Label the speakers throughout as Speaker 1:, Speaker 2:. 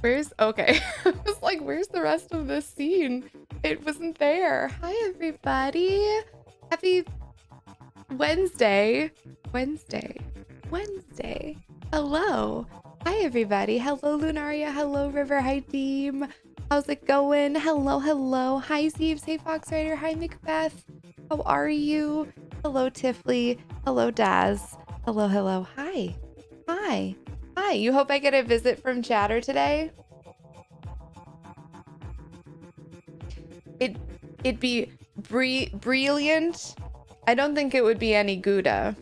Speaker 1: Where's okay? I was like, where's the rest of this scene? It wasn't there. Hi everybody. Happy Wednesday. Wednesday. Hello. Hi everybody. Hello Lunaria. Hello River. Hi Deem. How's it going? Hello. Hi Zeeves. Hey Fox Rider. Hi Macbeth. How are you? Hello Tifley. Hello Daz. Hello. Hi. You hope I get a visit from Chatter today? It'd be brilliant. I don't think it would be any Gouda.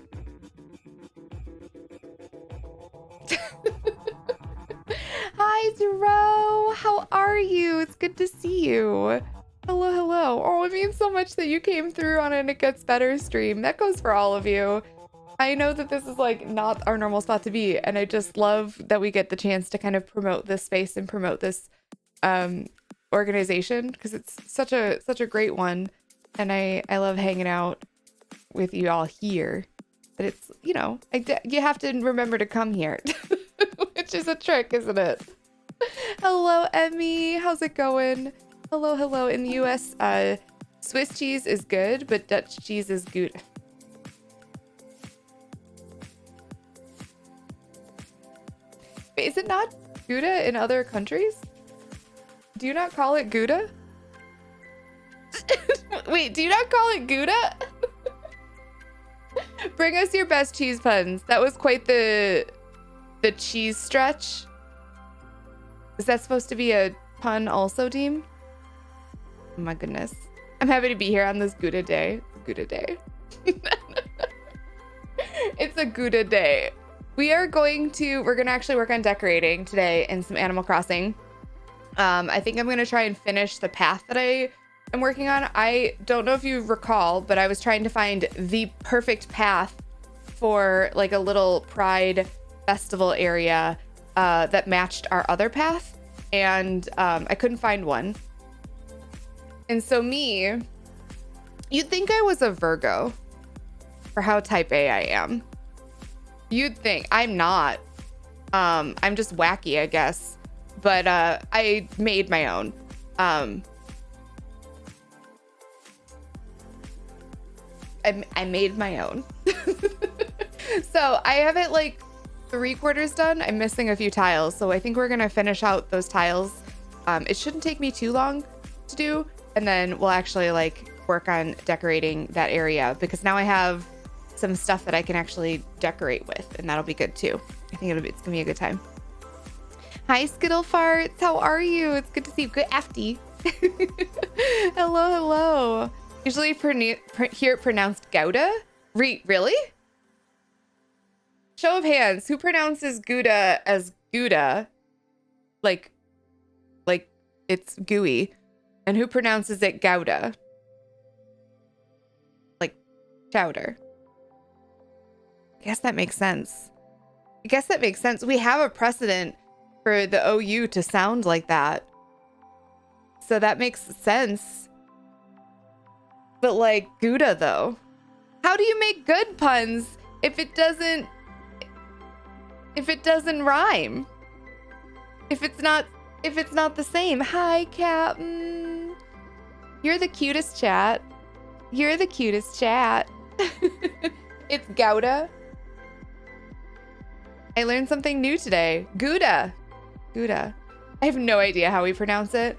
Speaker 1: Hi Zero. How are are you? It's good to see you. Hello, hello. Oh, it means so much that you came through on an It Gets Better stream. That goes for all of you. I know that this is like not our normal spot to be, and I just love that we get the chance to kind of promote this space and promote this organization, because it's such a great one, and I love hanging out with you all here. But it's, you know, you have to remember to come here, which is a trick, isn't it? Hello, Emmy. How's it going? Hello, hello. In the US, Swiss cheese is good, but Dutch cheese is good. Wait, is it not Gouda in other countries? Do you not call it Gouda? Wait, do you not call it Gouda? Bring us your best cheese puns. That was quite the cheese stretch. Is that supposed to be a pun also, Deem? Oh my goodness. I'm happy to be here on this Gouda day. Gouda day. It's a Gouda day. We're gonna actually work on decorating today in some Animal Crossing. I think I'm gonna try and finish the path that I am working on. I don't know if you recall, but I was trying to find the perfect path for like a little Pride festival area that matched our other path, and I couldn't find one. And so you'd think I was a Virgo for how type A I am. You'd think. I'm not. I'm just wacky, I guess. But I made my own. I made my own. So I have it like 3/4 done. I'm missing a few tiles. So I think we're going to finish out those tiles. It shouldn't take me too long to do. And then we'll actually like work on decorating that area, because now I have some stuff that I can actually decorate with, and that'll be good too. I think it's gonna be a good time. Hi, Skittle Farts. How are you? It's good to see you. Good afty. Hello, hello. Usually hear it pronounced Gouda. Really? Show of hands. Who pronounces Gouda as Gouda? Like it's gooey. And who pronounces it Gouda? Like chowder. I guess that makes sense. We have a precedent for the OU to sound like that. So that makes sense. But like Gouda though. How do you make good puns if it doesn't rhyme? If it's not the same. Hi, Captain. You're the cutest chat. It's Gouda. I learned something new today. Gouda. I have no idea how we pronounce it.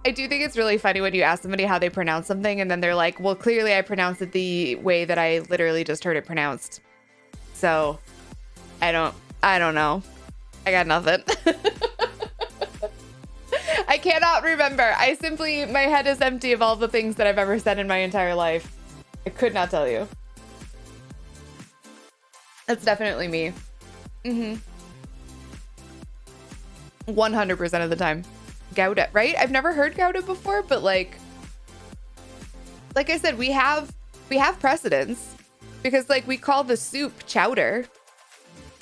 Speaker 1: I do think it's really funny when you ask somebody how they pronounce something and then they're like, well, clearly I pronounce it the way that I literally just heard it pronounced. So I don't know. I got nothing. I cannot remember. My head is empty of all the things that I've ever said in my entire life. I could not tell you. That's definitely me. 100% of the time. Gouda, right? I've never heard Gouda before, but like I said, we have precedence, because like we call the soup chowder.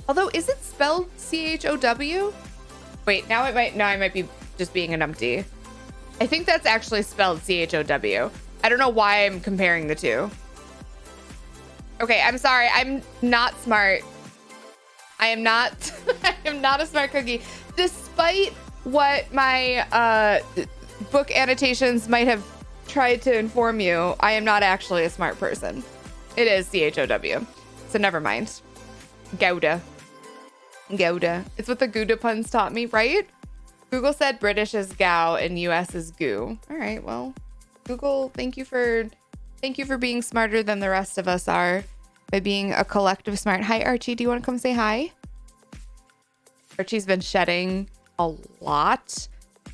Speaker 1: Although, is it spelled CHOW? Wait, now I might be just being a numpty. I think that's actually spelled CHOW. I don't know why I'm comparing the two. Okay, I'm sorry. I'm not smart. I am not a smart cookie. Despite what my book annotations might have tried to inform you, I am not actually a smart person. It is CHOW. So never mind. Gouda. It's what the Gouda puns taught me, right? Google said British is gow and US is goo. All right, well, Google, thank you for being smarter than the rest of us are by being a collective smart. Hi, Archie. Do you want to come say hi? Archie's been shedding a lot.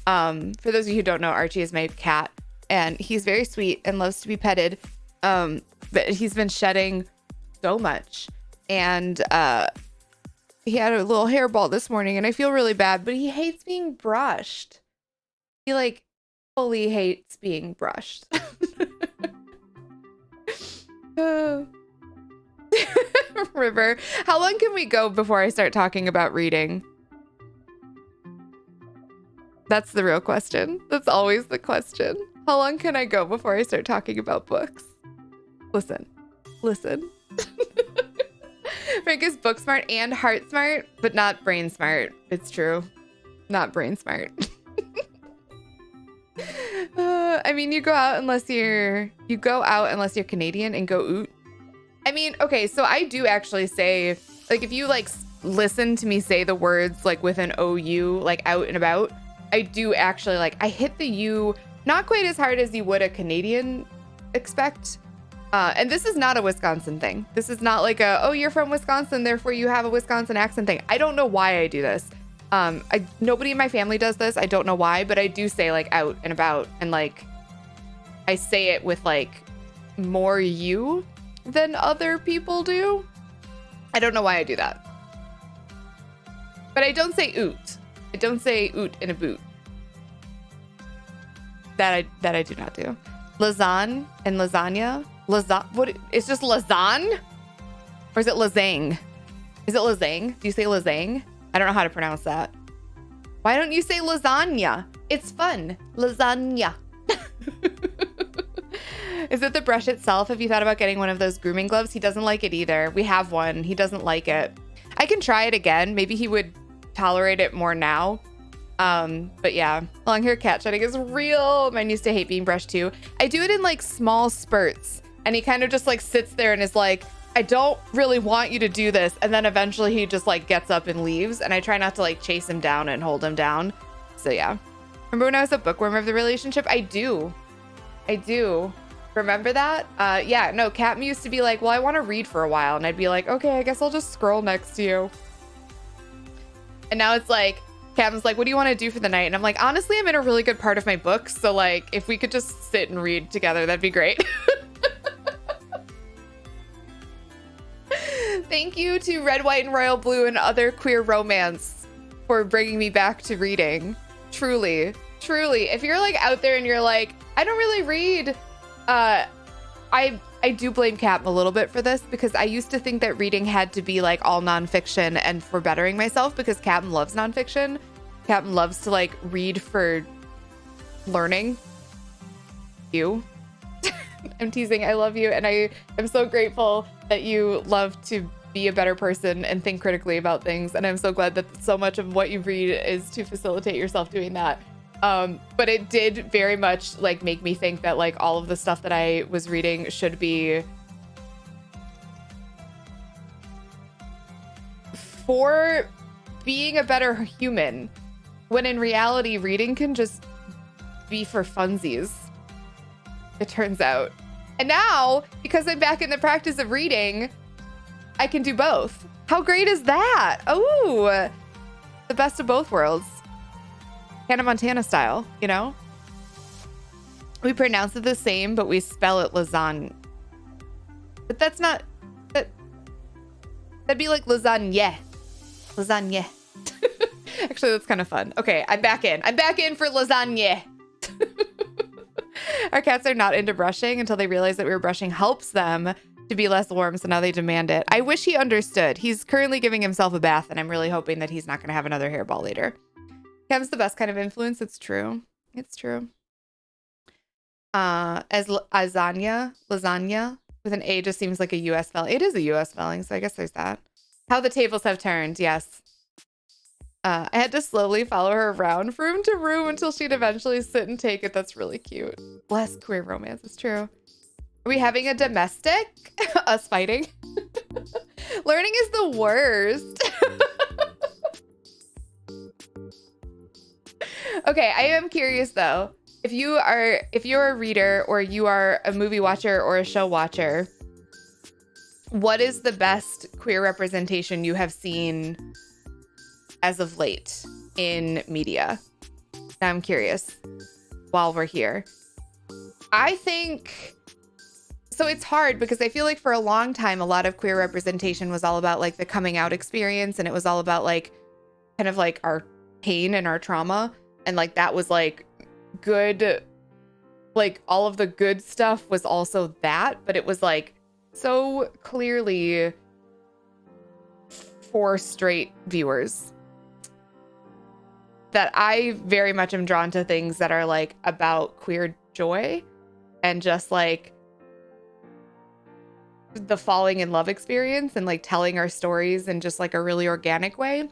Speaker 1: For those of you who don't know, Archie is my cat, and he's very sweet and loves to be petted. But he's been shedding so much, and he had a little hairball this morning, and I feel really bad, but he hates being brushed. He like fully hates being brushed. River, how long can we go before I start talking about reading? That's the real question. That's always the question. How long can I go before I start talking about books? Listen. Frank is book smart and heart smart, but not brain smart. It's true. Not brain smart. I mean, you go out unless you're Canadian and go oot. I mean, okay, so I do actually say, like, if you like listen to me say the words like with an OU, like out and about, I do actually like, I hit the U not quite as hard as you would a Canadian expect. And this is not a Wisconsin thing. This is not like a, oh, you're from Wisconsin, therefore you have a Wisconsin accent thing. I don't know why I do this. Nobody in my family does this. I don't know why, but I do say like out and about, and like I say it with like more you than other people do. I don't know why I do that. But I don't say oot. I don't say oot in a boot. That I do not do. Lasagne and lasagna. What? It's just lasagne? Or is it lasagne? Is it lasagne? Do you say lasagne? I don't know how to pronounce that. Why don't you say lasagna? It's fun. Lasagna. Is it the brush itself? Have you thought about getting one of those grooming gloves? He doesn't like it either. We have one. He doesn't like it. I can try it again. Maybe he would tolerate it more now. But yeah, long hair cat shedding is real. Mine used to hate being brushed too. I do it in like small spurts, and he kind of just like sits there and is like, I don't really want you to do this. And then eventually he just like gets up and leaves, and I try not to like chase him down and hold him down. So yeah. Remember when I was a bookworm of the relationship? I do. Remember that? Yeah, no, Cat used to be like, well, I want to read for a while. And I'd be like, okay, I guess I'll just scroll next to you. And now it's like, Captain's like, what do you want to do for the night? And I'm like, honestly, I'm in a really good part of my book. So like, if we could just sit and read together, that'd be great. Thank you to Red, White, and Royal Blue and other queer romance for bringing me back to reading. Truly. If you're like out there and you're like, I don't really read, I do blame Cap a little bit for this, because I used to think that reading had to be like all nonfiction and for bettering myself, because Captain loves nonfiction. Captain loves to like read for learning. You. I'm teasing. I love you. And I am so grateful that you love to be a better person and think critically about things. And I'm so glad that so much of what you read is to facilitate yourself doing that. But it did very much like make me think that like all of the stuff that I was reading should be for being a better human, when in reality, reading can just be for funsies, it turns out. And now, because I'm back in the practice of reading, I can do both. How great is that? Oh, the best of both worlds. Hannah Montana style, you know? We pronounce it the same, but we spell it lasagne. But that's not... That'd be like lasagna. Lasagna. Actually, that's kind of fun. Okay, I'm back in. I'm back in for lasagna. Our cats are not into brushing until they realize that we were brushing helps them to be less warm, so now they demand it. I wish he understood. He's currently giving himself a bath, and I'm really hoping that he's not going to have another hairball later. Kev's the best kind of influence. It's true. It's true. As lasagna with an A just seems like a U.S. spelling. It is a U.S. spelling, so I guess there's that. How the tables have turned. Yes. I had to slowly follow her around room to room until she'd eventually sit and take it. That's really cute. Bless queer romance. It's true. Are we having a domestic? Us fighting? Learning is the worst. Okay, I am curious though. If you're a reader, or you are a movie watcher or a show watcher, what is the best queer representation you have seen as of late in media? Now I'm curious while we're here. I think, so it's hard because I feel like for a long time, a lot of queer representation was all about like the coming out experience, and it was all about like kind of like our pain and our trauma. And like that was like good, like all of the good stuff was also that, but it was like so clearly for straight viewers that I very much am drawn to things that are like about queer joy and just like the falling in love experience and like telling our stories in just like a really organic way.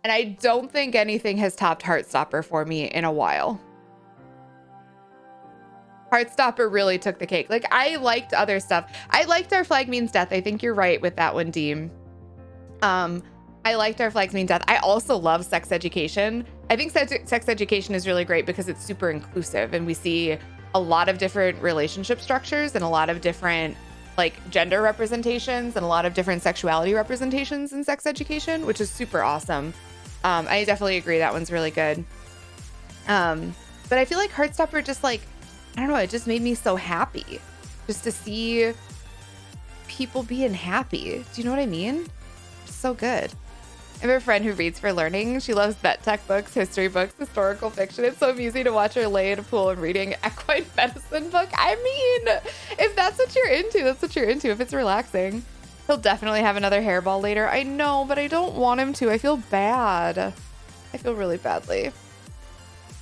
Speaker 1: And I don't think anything has topped Heartstopper for me in a while. Heartstopper really took the cake. Like, I liked other stuff. I liked Our Flag Means Death. I think you're right with that one, Deem. I liked Our Flag Means Death. I also love Sex Education. I think Sex Education is really great because it's super inclusive and we see a lot of different relationship structures and a lot of different like gender representations and a lot of different sexuality representations in Sex Education, which is super awesome. I definitely agree. That one's really good. But I feel like Heartstopper just like, I don't know, it just made me so happy just to see people being happy. Do you know what I mean? It's so good. I have a friend who reads for learning. She loves vet tech books, history books, historical fiction. It's so amusing to watch her lay in a pool and reading equine medicine book. I mean, if that's what you're into, that's what you're into. If it's relaxing. He'll definitely have another hairball later. I know, but I don't want him to. I feel bad. I feel really badly.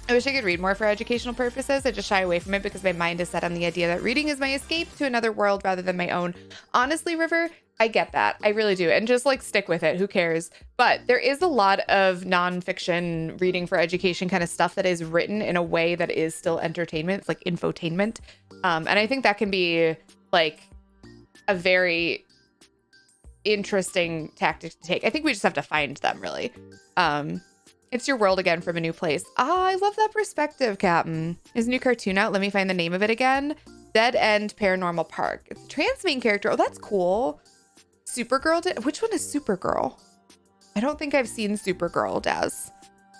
Speaker 1: I wish I could read more for educational purposes. I just shy away from it because my mind is set on the idea that reading is my escape to another world rather than my own. Honestly, River, I get that. I really do. And just like stick with it. Who cares? But there is a lot of nonfiction reading for education kind of stuff that is written in a way that is still entertainment. It's like infotainment. And I think that can be like a very interesting tactic to take. I think we just have to find them really. It's your world again from a new place. Ah, I love that perspective, Captain. Is a new cartoon out? Let me find the name of it again. Dead End Paranormal Park. It's a trans main character. Oh, that's cool. Supergirl did. Which one is Supergirl? I don't think I've seen Supergirl, Daz.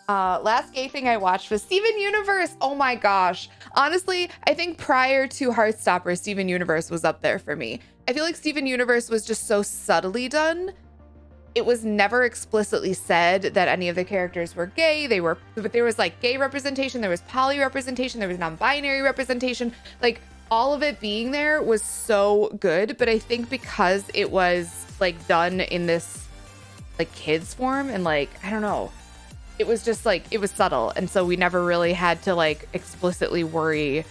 Speaker 1: Last gay thing I watched was Steven Universe. Oh my gosh. Honestly, I think prior to Heartstopper, Steven Universe was up there for me. I feel like Steven Universe was just so subtly done. It was never explicitly said that any of the characters were gay. But there was like gay representation, there was poly representation, there was non-binary representation. Like all of it being there was so good. But I think because it was like done in this like kids form and like, I don't know, it was just like, it was subtle. And so we never really had to like explicitly worry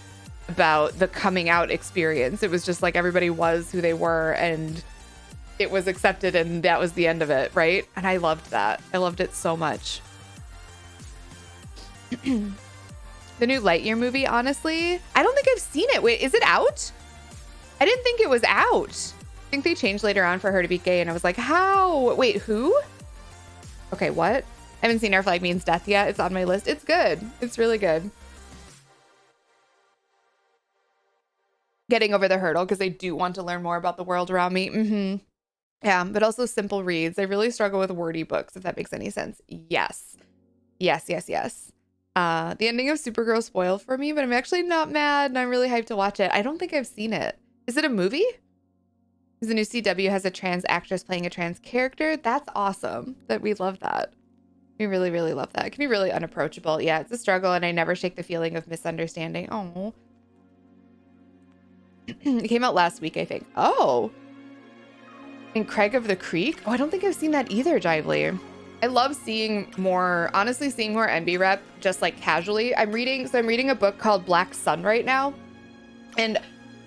Speaker 1: about the coming out experience. It was just like everybody was who they were and it was accepted and that was the end of it, right? And I loved that. I loved it so much. The new Lightyear movie, honestly, I don't think I've seen it. Wait, is it out? I didn't think it was out. I think they changed later on for her to be gay and I was like, how? Wait, who? Okay, what? I haven't seen Our Flag Means Death yet. It's on my list. It's good. It's really good. Getting over the hurdle because I do want to learn more about the world around me. Yeah, but also simple reads. I really struggle with wordy books, if that makes any sense. Yes. The ending of Supergirl spoiled for me, but I'm actually not mad and I'm really hyped to watch it. I don't think I've seen it. Is it a movie? Because the new CW has a trans actress playing a trans character. That's awesome. That we love that. We really, really love that. It can be really unapproachable. Yeah, it's a struggle and I never shake the feeling of misunderstanding. Oh. It came out last week, I think. Oh. And Craig of the Creek? Oh, I don't think I've seen that either, Jively. I love seeing more, honestly, seeing more NB rep just like casually. I'm reading a book called Black Sun right now. And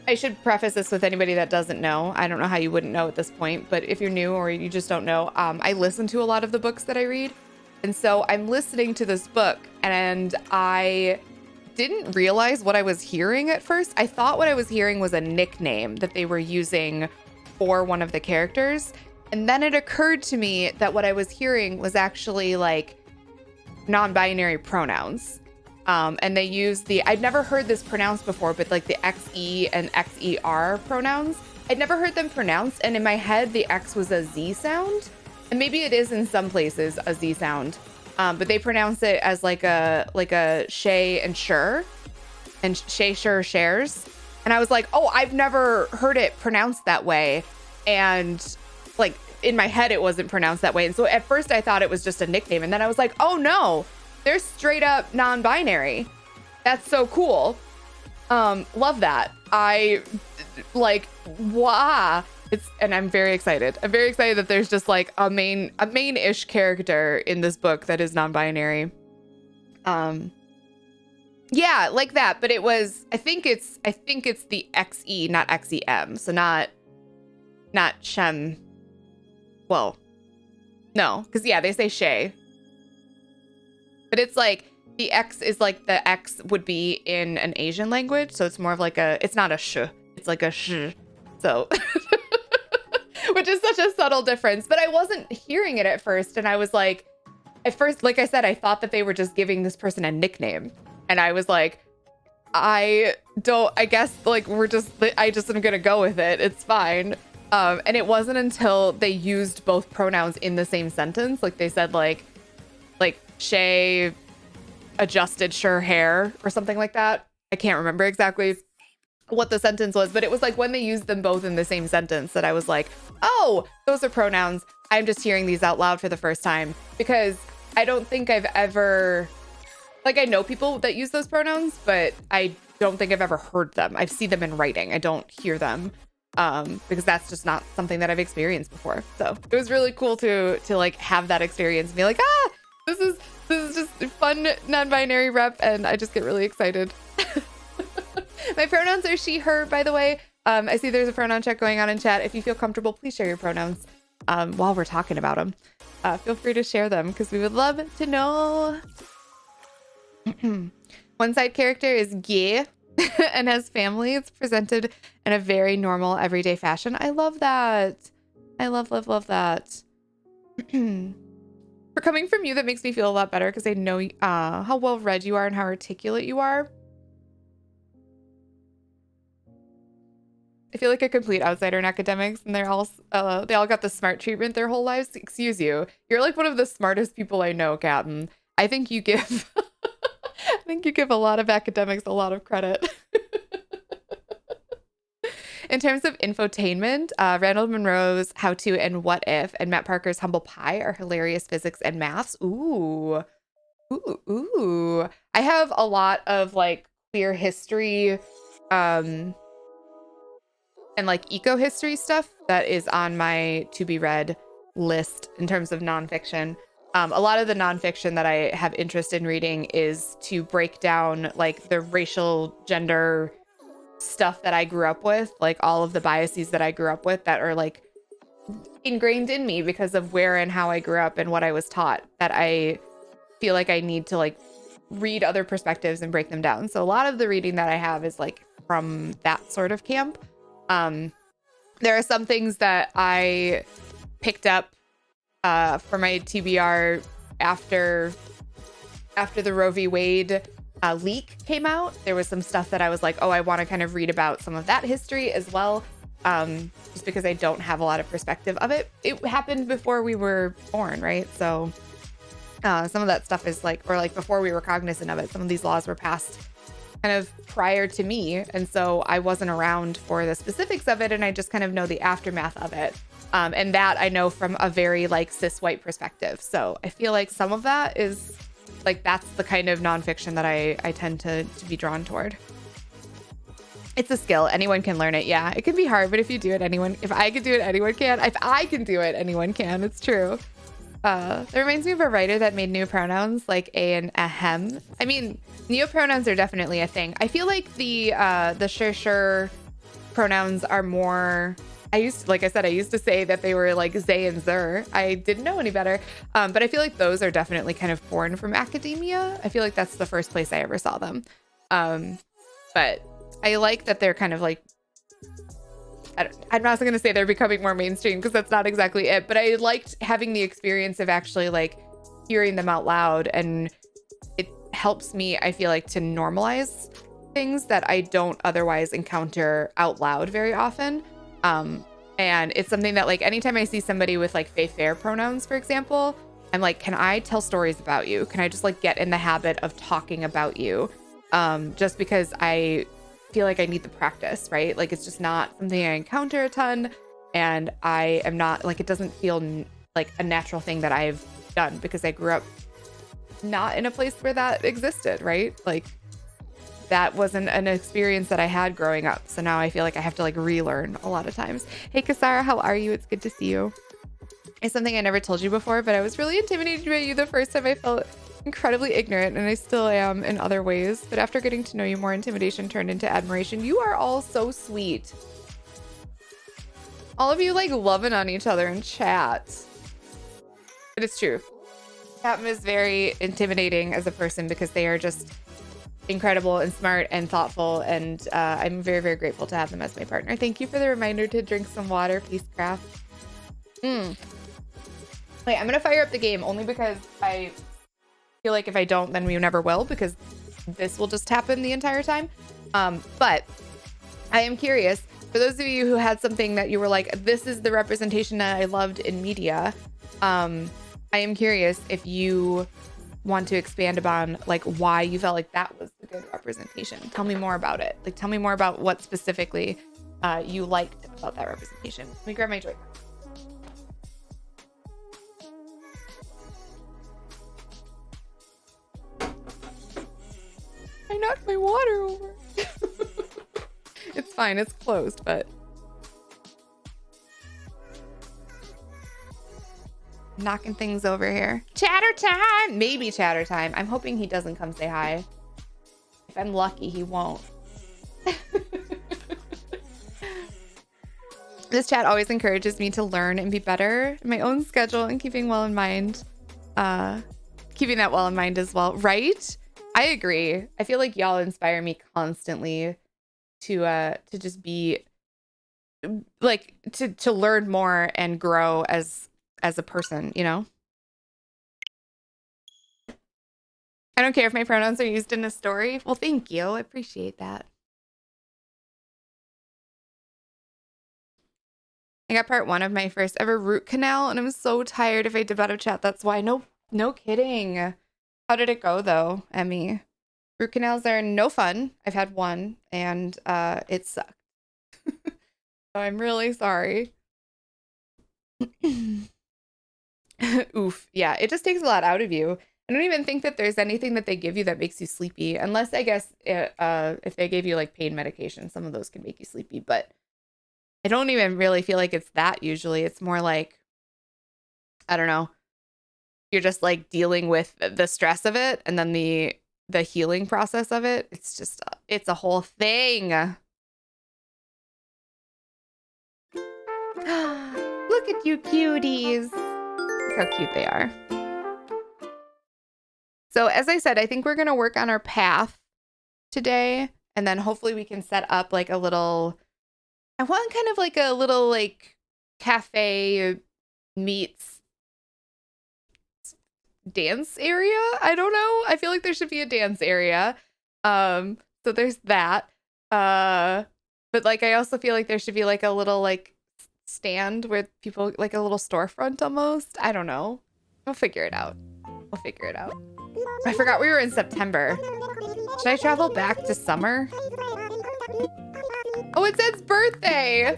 Speaker 1: I should preface this with anybody that doesn't know. I don't know how you wouldn't know at this point, but if you're new or you just don't know, I listen to a lot of the books that I read. And so I'm listening to this book and I didn't realize what I was hearing at first. I thought what I was hearing was a nickname that they were using for one of the characters. And then it occurred to me that what I was hearing was actually like non-binary pronouns. And they use I'd never heard this pronounced before, but like the XE and XER pronouns, I'd never heard them pronounced. And in my head, the X was a Z sound. And maybe it is in some places a Z sound. But they pronounce it as like a shay and sure, and shay, sure, shares. And I was like, oh, I've never heard it pronounced that way. And like in my head, it wasn't pronounced that way. And so at first I thought it was just a nickname. And then I was like, oh no, they're straight up non-binary. That's so cool. Love that. I like, wow. And I'm very excited. I'm very excited that there's just like a main-ish character in this book that is non-binary. Yeah, like that. But it was, I think it's the XE, not XEM. So not Shem. Well, no, because yeah, they say Shay. But it's like the X is like the X would be in an Asian language. So it's more of like it's not a sh, it's like a sh. So, which is such a subtle difference. But I wasn't hearing it at first. And I was like, at first, like I said, I thought that they were just giving this person a nickname. And I was like, I guess like I just am going to go with it. It's fine. And it wasn't until they used both pronouns in the same sentence. Like they said, like Shay adjusted her hair or something like that. I can't remember exactly what the sentence was, but it was like when they used them both in the same sentence that I was like, oh, those are pronouns. I'm just hearing these out loud for the first time, because I don't think I've ever, like, I know people that use those pronouns, but I don't think I've ever heard them. I've seen them in writing. I don't hear them. Because that's just not something that I've experienced before. So it was really cool to like have that experience and be like, this is just fun non-binary rep, and I just get really excited. My pronouns are she, her, by the way. I see there's a pronoun check going on in chat. If you feel comfortable, please share your pronouns while we're talking about them. Feel free to share them because we would love to know. One side character is gay and has family. It's presented in a very normal, everyday fashion. I love that. I love that. For coming from you, that makes me feel a lot better because I know how well read you are and how articulate you are. I feel like a complete outsider in academics, and they all got the smart treatment their whole lives. Excuse you. You're like one of the smartest people I know, Captain. I think you give a lot of academics a lot of credit. In terms of infotainment, Randall Munro's How To and What If and Matt Parker's Humble Pie are hilarious physics and maths. Ooh. I have a lot of like queer history and like eco history stuff that is on my to be read list in terms of nonfiction. A lot of the nonfiction that I have interest in reading is to break down like the racial, gender stuff that I grew up with, like all of the biases that I grew up with that are like ingrained in me because of where and how I grew up and what I was taught, that I feel like I need to like read other perspectives and break them down. So a lot of the reading that I have is like from that sort of camp. There are some things that I picked up for my TBR after the Roe v. Wade leak came out. There was some stuff that I was like, oh, I want to kind of read about some of that history as well, just because I don't have a lot of perspective of it. It happened before we were born, right? So some of that stuff is like, or like before we were cognizant of it. Some of these laws were passed kind of prior to me, and so I wasn't around for the specifics of it, and I just kind of know the aftermath of it. And that I know from a very like cis white perspective. So I feel like some of that is like, that's the kind of nonfiction that I tend to be drawn toward. It's a skill. Anyone can learn it. Yeah, it can be hard, but if you do it, if I could do it, anyone can. If I can do it, anyone can. It's true. That reminds me of a writer that made new pronouns like a and ahem. I mean, neopronouns are definitely a thing. I feel like the sure pronouns are more, I used to say that they were like they and zer. I didn't know any better. But I feel like those are definitely kind of born from academia. I feel like that's the first place I ever saw them. But I like that they're kind of like, I'm not going to say they're becoming more mainstream because that's not exactly it, but I liked having the experience of actually like hearing them out loud, and it helps me, I feel like, to normalize things that I don't otherwise encounter out loud very often. And it's something that like anytime I see somebody with like fair pronouns, for example, I'm like, can I tell stories about you? Can I just like get in the habit of talking about you? Just because I feel like I need the practice, right? Like it's just not something I encounter a ton, and I am not like, it doesn't feel like a natural thing that I've done because I grew up not in a place where that existed, right? Like that wasn't an experience that I had growing up. So now I feel like I have to like relearn a lot of times. Hey, Kasara, how are you? It's good to see you. It's something I never told you before, but I was really intimidated by you the first time. I felt incredibly ignorant, and I still am in other ways. But after getting to know you more, intimidation turned into admiration. You are all so sweet. All of you like loving on each other in chat. But it's true. Captain is very intimidating as a person because they are just incredible and smart and thoughtful, and I'm very, very grateful to have them as my partner. Thank you for the reminder to drink some water, Peacecraft. Wait, I'm gonna fire up the game only because I feel like if I don't, then we never will, because this will just happen the entire time. But I am curious, for those of you who had something that you were like, this is the representation that I loved in media, I am curious if you want to expand upon like why you felt like that was the good representation. Tell me more about it. Like, tell me more about what specifically you liked about that representation. Let me grab my drink. I knocked my water over. It's fine, it's closed, but knocking things over here. Chatter time! Maybe chatter time. I'm hoping he doesn't come say hi. If I'm lucky, he won't. This chat always encourages me to learn and be better in my own schedule and keeping well in mind. Keeping that well in mind as well, right? I agree. I feel like y'all inspire me constantly to just be like to learn more and grow as a person, you know? I don't care if my pronouns are used in a story. Well, thank you. I appreciate that. I got part 1 of my first ever root canal, and I'm so tired if I dip out of chat. That's why. No kidding. How did it go though, Emmy? Root canals are no fun. I've had one, and it sucked. So I'm really sorry. Oof. Yeah, it just takes a lot out of you. I don't even think that there's anything that they give you that makes you sleepy, unless I guess if they gave you like pain medication, some of those can make you sleepy, but I don't even really feel like it's that usually. It's more like, I don't know, you're just like dealing with the stress of it, and then the healing process of it. It's just, it's a whole thing. Look at you cuties. Look how cute they are. So as I said, I think we're going to work on our path today, and then hopefully we can set up like a little, I want kind of like a little like cafe meets dance area. I don't know. I feel like there should be a dance area. So there's that. But like I also feel like there should be like a little like stand where people, like a little storefront almost. I don't know. We'll figure it out. We'll figure it out. I forgot we were in September. Should I travel back to summer? Oh, it's Ed's birthday.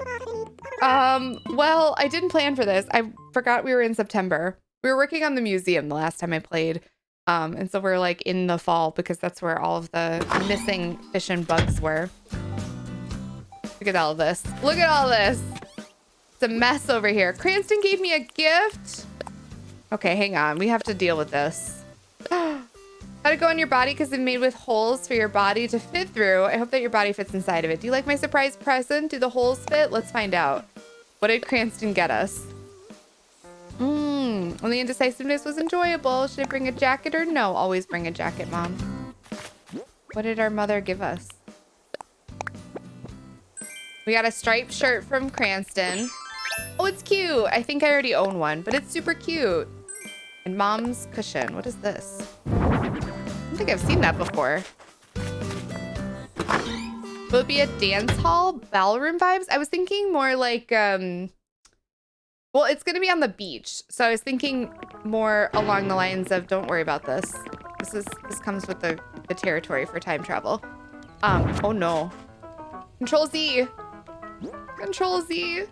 Speaker 1: Well, I didn't plan for this. I forgot we were in September. We were working on the museum the last time I played. And so we're like in the fall because that's where all of the missing fish and bugs were. Look at all this. Look at all this. It's a mess over here. Cranston gave me a gift. Okay, hang on. We have to deal with this. How'd it go on your body? Because it's made with holes for your body to fit through. I hope that your body fits inside of it. Do you like my surprise present? Do the holes fit? Let's find out. What did Cranston get us? Well, the indecisiveness was enjoyable. Should I bring a jacket or no? Always bring a jacket, Mom. What did our mother give us? We got a striped shirt from Cranston. Oh, it's cute. I think I already own one, but it's super cute. And Mom's cushion. What is this? I don't think I've seen that before. Will it be a dance hall? Ballroom vibes? I was thinking more like, well, it's going to be on the beach. So I was thinking more along the lines of, don't worry about this. This comes with the territory for time travel. Oh no. Control Z. Control Z.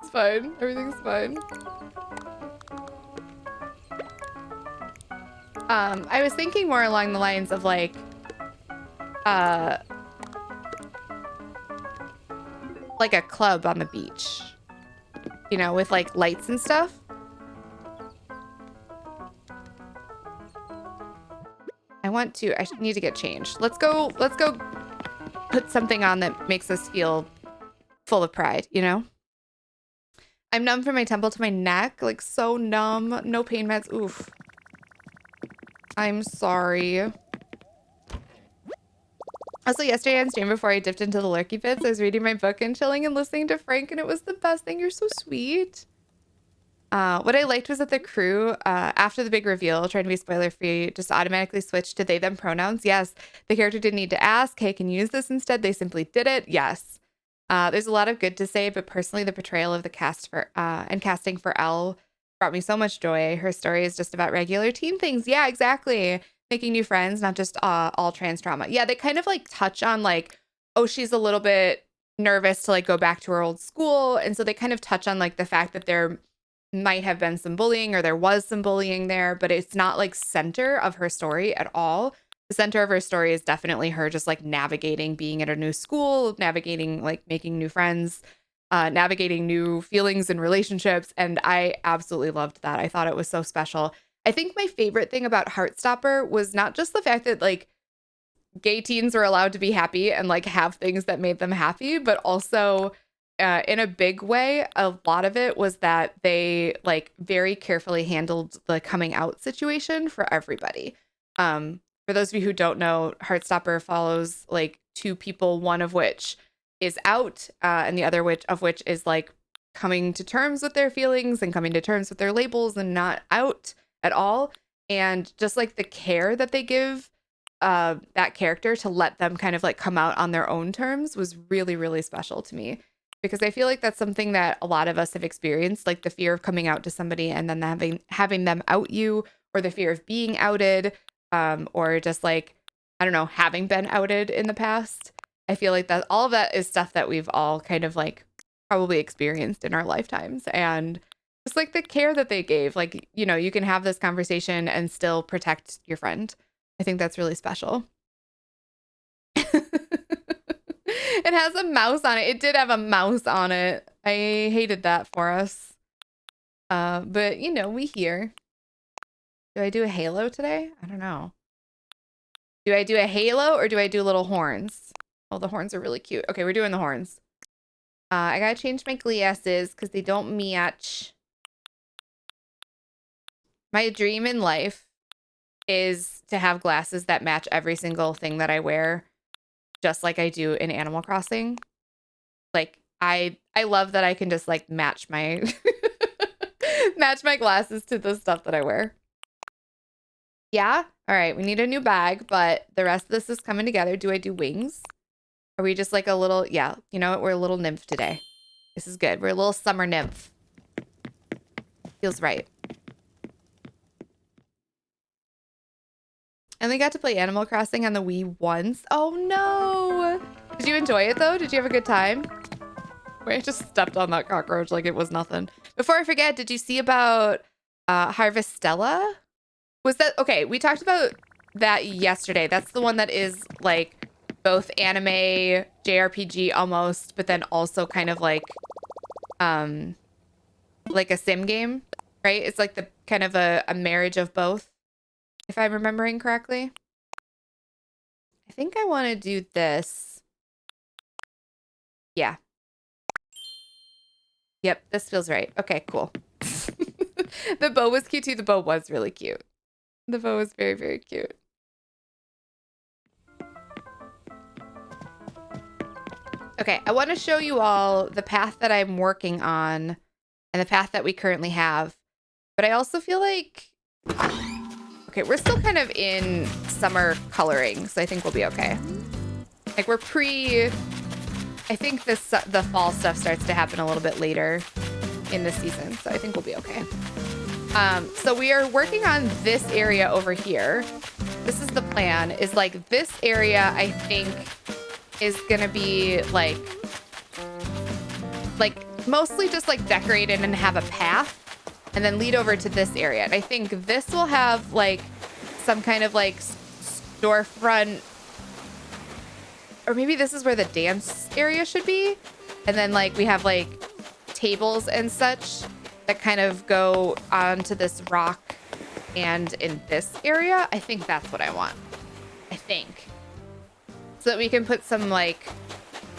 Speaker 1: It's fine. Everything's fine. I was thinking more along the lines of like, like a club on the beach, you know, with like lights and stuff. I need to get changed. Let's go put something on that makes us feel full of pride, you know? I'm numb from my temple to my neck, like so numb. No pain meds. Oof. I'm sorry. Also, yesterday on stream before I dipped into the lurky bits, I was reading my book and chilling and listening to Frank, and it was the best thing. You're so sweet. What I liked was that the crew, after the big reveal, trying to be spoiler-free, just automatically switched to they-them pronouns. Yes, the character didn't need to ask, hey, can you use this instead? They simply did it. Yes. There's a lot of good to say, but personally, the portrayal of the cast for and casting for Elle brought me so much joy. Her story is just about regular teen things. Yeah, exactly. Making new friends, not just all trans trauma. Yeah, they kind of like touch on like, oh, she's a little bit nervous to like go back to her old school. And so they kind of touch on like the fact that there might have been some bullying or there was some bullying there, but it's not like center of her story at all. The center of her story is definitely her just like navigating being at a new school, navigating like making new friends, navigating new feelings and relationships. And I absolutely loved that. I thought it was so special. I think my favorite thing about Heartstopper was not just the fact that like gay teens were allowed to be happy and like have things that made them happy, but also in a big way, a lot of it was that they like very carefully handled the coming out situation for everybody. For those of you who don't know, Heartstopper follows like two people, one of which is out, and the other of which is like coming to terms with their feelings and coming to terms with their labels and not out at all. And just like the care that they give that character to let them kind of like come out on their own terms was really, really special to me. Because I feel like that's something that a lot of us have experienced, like the fear of coming out to somebody and then having them out you, or the fear of being outed, or just like, I don't know, having been outed in the past. I feel like that all of that is stuff that we've all kind of like probably experienced in our lifetimes. And just like the care that they gave, like, you know, you can have this conversation and still protect your friend. I think that's really special. It has a mouse on it. It did have a mouse on it. I hated that for us. But, you know, we here. Do I do a halo today? I don't know. Do I do a halo or do I do little horns? Oh, the horns are really cute. Okay, we're doing the horns. I gotta change my glasses because they don't match. My dream in life is to have glasses that match every single thing that I wear, just like I do in Animal Crossing. Like I love that I can just like match my match my glasses to the stuff that I wear. Yeah. All right. We need a new bag, but the rest of this is coming together. Do I do wings? Are we just like a little, yeah, you know what? We're a little nymph today. This is good. We're a little summer nymph. Feels right. And we got to play Animal Crossing on the Wii once. Oh no! Did you enjoy it though? Did you have a good time? Wait, I just stepped on that cockroach like it was nothing. Before I forget, did you see about Harvestella? Was that okay? We talked about that yesterday. That's the one that is like both anime, JRPG almost, but then also kind of like a sim game, right? It's like the kind of a marriage of both. If I'm remembering correctly. I think I want to do this. Yeah. Yep, this feels right. Okay, cool. The bow was cute too. The bow was really cute. The bow was very, very cute. Okay, I want to show you all the path that I'm working on and the path that we currently have. But I also feel like... Okay, we're still kind of in summer coloring, so I think we'll be okay. Like we're I think the fall stuff starts to happen a little bit later in the season, so I think we'll be okay. So we are working on this area over here. This is the plan, is like this area I think is gonna be like mostly just like decorated and have a path and then lead over to this area. And I think this will have like some kind of like storefront, or maybe this is where the dance area should be. And then like we have like tables and such that kind of go onto this rock and in this area. I think that's what I want. I think. So that we can put some like,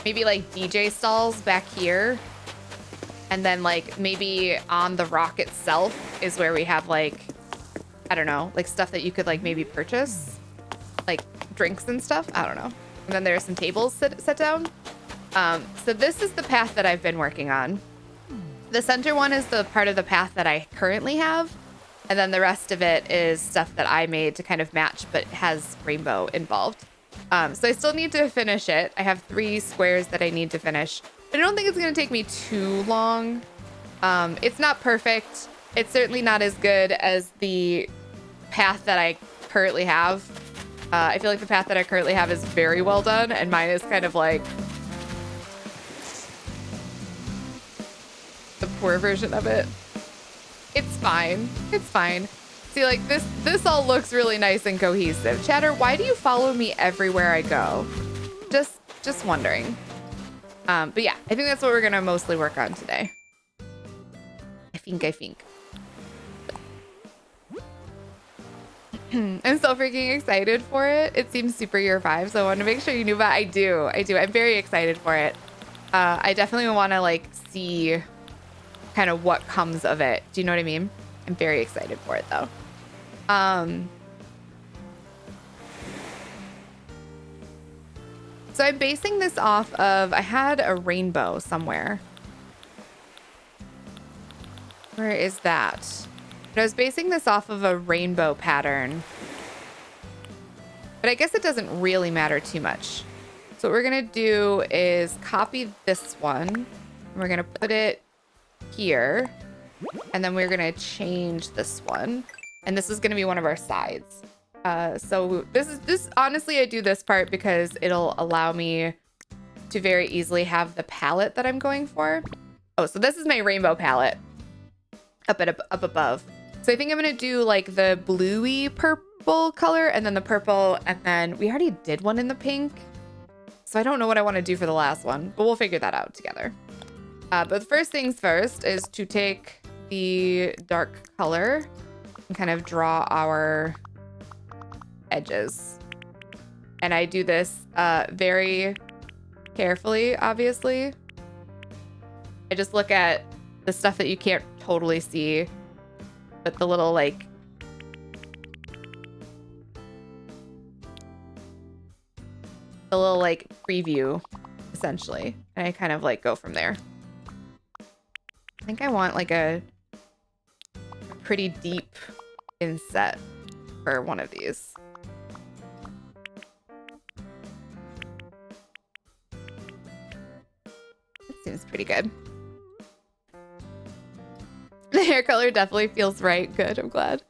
Speaker 1: maybe like DJ stalls back here. And then like maybe on the rock itself is where we have like, I don't know, like stuff that you could like maybe purchase, like drinks and stuff. I don't know. And then there are some tables set down. So this is the path that I've been working on. The center one is the part of the path that I currently have. And then the rest of it is stuff that I made to kind of match, but has rainbow involved. So I still need to finish it. I have 3 squares that I need to finish. But I don't think it's going to take me too long. It's not perfect. It's certainly not as good as the path that I currently have. I feel like the path that I currently have is very well done, and mine is kind of like the poor version of it. It's fine. It's fine. See, like this all looks really nice and cohesive. Chatter, why do you follow me everywhere I go? Just wondering. But yeah, I think that's what we're gonna mostly work on today. I think. I'm so freaking excited for it. It seems super your vibe, so I wanted to make sure you knew, but I do. I'm very excited for it. I definitely want to like see kind of what comes of it. Do you know what I mean? I'm very excited for it though. So I'm basing this off of, I had a rainbow somewhere. Where is that? But I was basing this off of a rainbow pattern. But I guess it doesn't really matter too much. So what we're going to do is copy this one. And we're going to put it here. And then we're going to change this one. And this is going to be one of our sides. So this honestly, I do this part because it'll allow me to very easily have the palette that I'm going for. Oh, so this is my rainbow palette up above. So I think I'm going to do like the bluey purple color and then the purple. And then we already did one in the pink. So I don't know what I want to do for the last one, but we'll figure that out together. But the first things first is to take the dark color and kind of draw our edges. And I do this very carefully, obviously. I just look at the stuff that you can't totally see, but the little like preview essentially, and I kind of like go from there. I think I want like a pretty deep inset for one of these. That seems pretty good. The hair color definitely feels right. Good, I'm glad.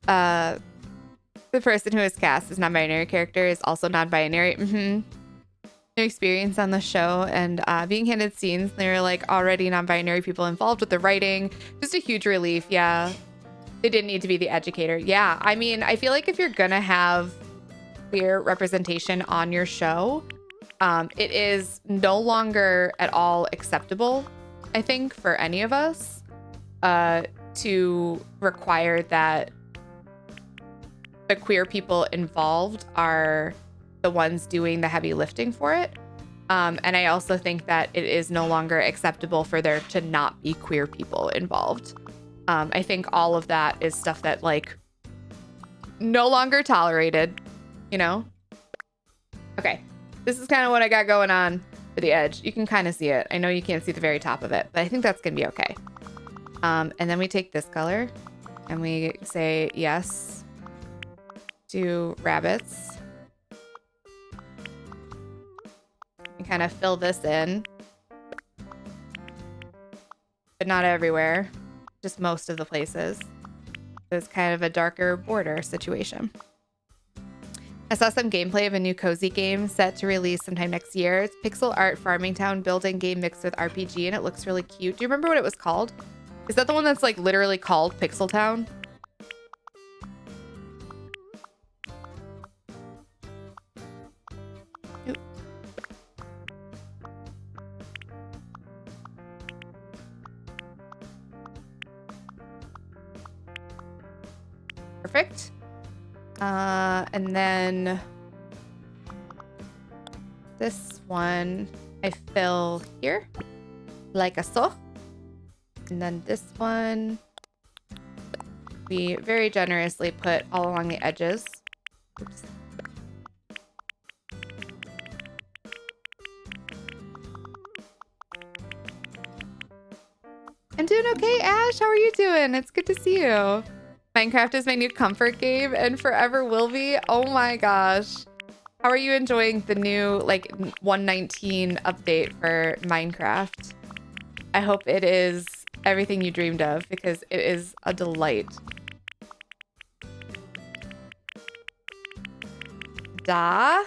Speaker 1: The person who is cast as non-binary character is also non-binary. No experience on the show, and being handed scenes, there are like already non-binary people involved with the writing. Just a huge relief. Yeah, they didn't need to be the educator. Yeah, I mean, I feel like if you're gonna have queer representation on your show, it is no longer at all acceptable, I think, for any of us to require that the queer people involved are the ones doing the heavy lifting for it. And I also think that it is no longer acceptable for there to not be queer people involved. I think all of that is stuff that like no longer tolerated, you know? Okay, this is kind of what I got going on for the edge. You can kind of see it. I know you can't see the very top of it, but I think that's gonna be okay. And then we take this color and we say yes to rabbits. And kind of fill this in, but not everywhere, just most of the places. It's kind of a darker border situation. I saw some gameplay of a new cozy game set to release sometime next year. It's pixel art farming town building game mixed with RPG, and it looks really cute. Do you remember what it was called? Is that the one that's like literally called Pixel Town? Perfect. And then this one I fill here like a so. And then this one we very generously put all along the edges. Oops. I'm doing okay, Ash. How are you doing? It's good to see you. Minecraft is my new comfort game and forever will be. Oh my gosh. How are you enjoying the new like 119 update for Minecraft? I hope it is everything you dreamed of because it is a delight. Da.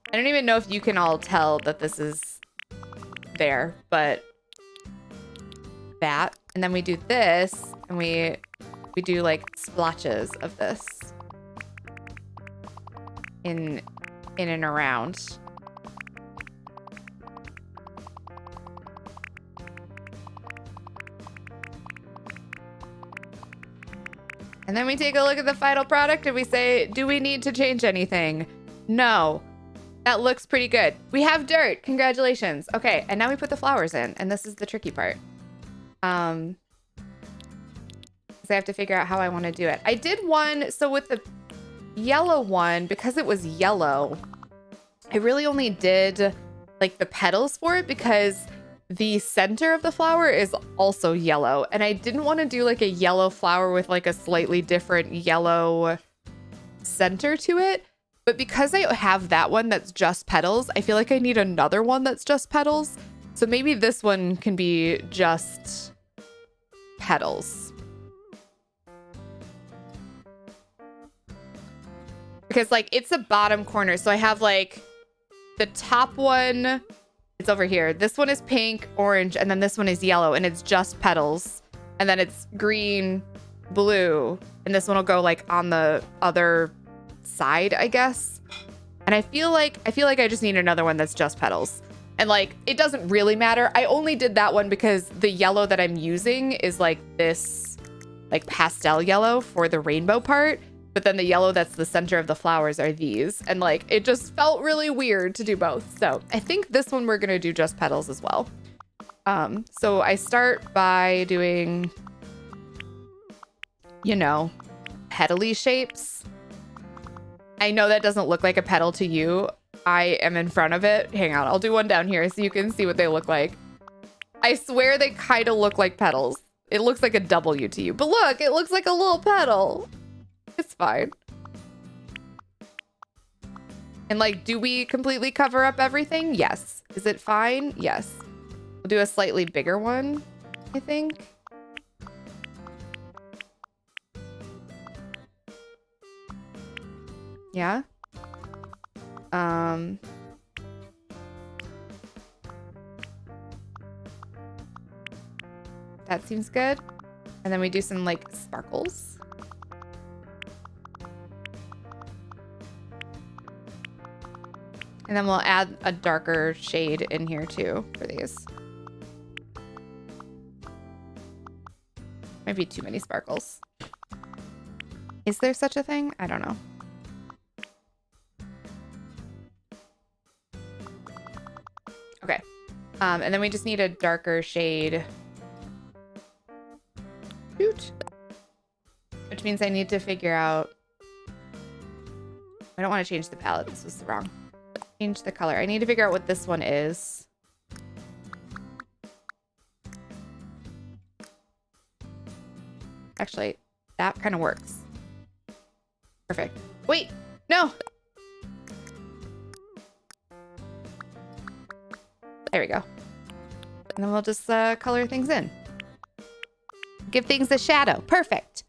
Speaker 1: I don't even know if you can all tell that this is there, but that. And then we do this and we do like splotches of this in and around. And then we take a look at the final product and we say, do we need to change anything? No. That looks pretty good. We have dirt. Congratulations. Okay, and now we put the flowers in, and this is the tricky part. Because I have to figure out how I want to do it. I did one, so with the yellow one, because it was yellow, I really only did like the petals for it because the center of the flower is also yellow. And I didn't want to do like a yellow flower with like a slightly different yellow center to it. But because I have that one that's just petals, I feel like I need another one that's just petals. So maybe this one can be just petals. Because like it's a bottom corner. So I have like the top one, it's over here. This one is pink, orange, and then this one is yellow and it's just petals. And then it's green, blue, and this one will go like on the other side, I guess. And I feel like I just need another one that's just petals. And like it doesn't really matter. I only did that one because the yellow that I'm using is like this like pastel yellow for the rainbow part, but then the yellow that's the center of the flowers are these. And like it just felt really weird to do both. So I think this one we're gonna do just petals as well. So I start by doing, you know, petally shapes. I know that doesn't look like a petal to you. I am in front of it. Hang on, I'll do one down here so you can see what they look like. I swear they kind of look like petals. It looks like a W to you, but look, it looks like a little petal. It's fine. And like, do we completely cover up everything? Yes. Is it fine? Yes. We'll do a slightly bigger one, I think. Yeah. That seems good. And then we do some like sparkles. And then we'll add a darker shade in here too for these. Might be too many sparkles. Is there such a thing? I don't know. Okay. And then we just need a darker shade. Shoot. Which means I need to figure out... I don't want to change the palette. This was wrong. Change the color. I need to figure out what this one is. Actually, that kind of works. Perfect. Wait! No! There we go. And then we'll just color things in. Give things a shadow. Perfect.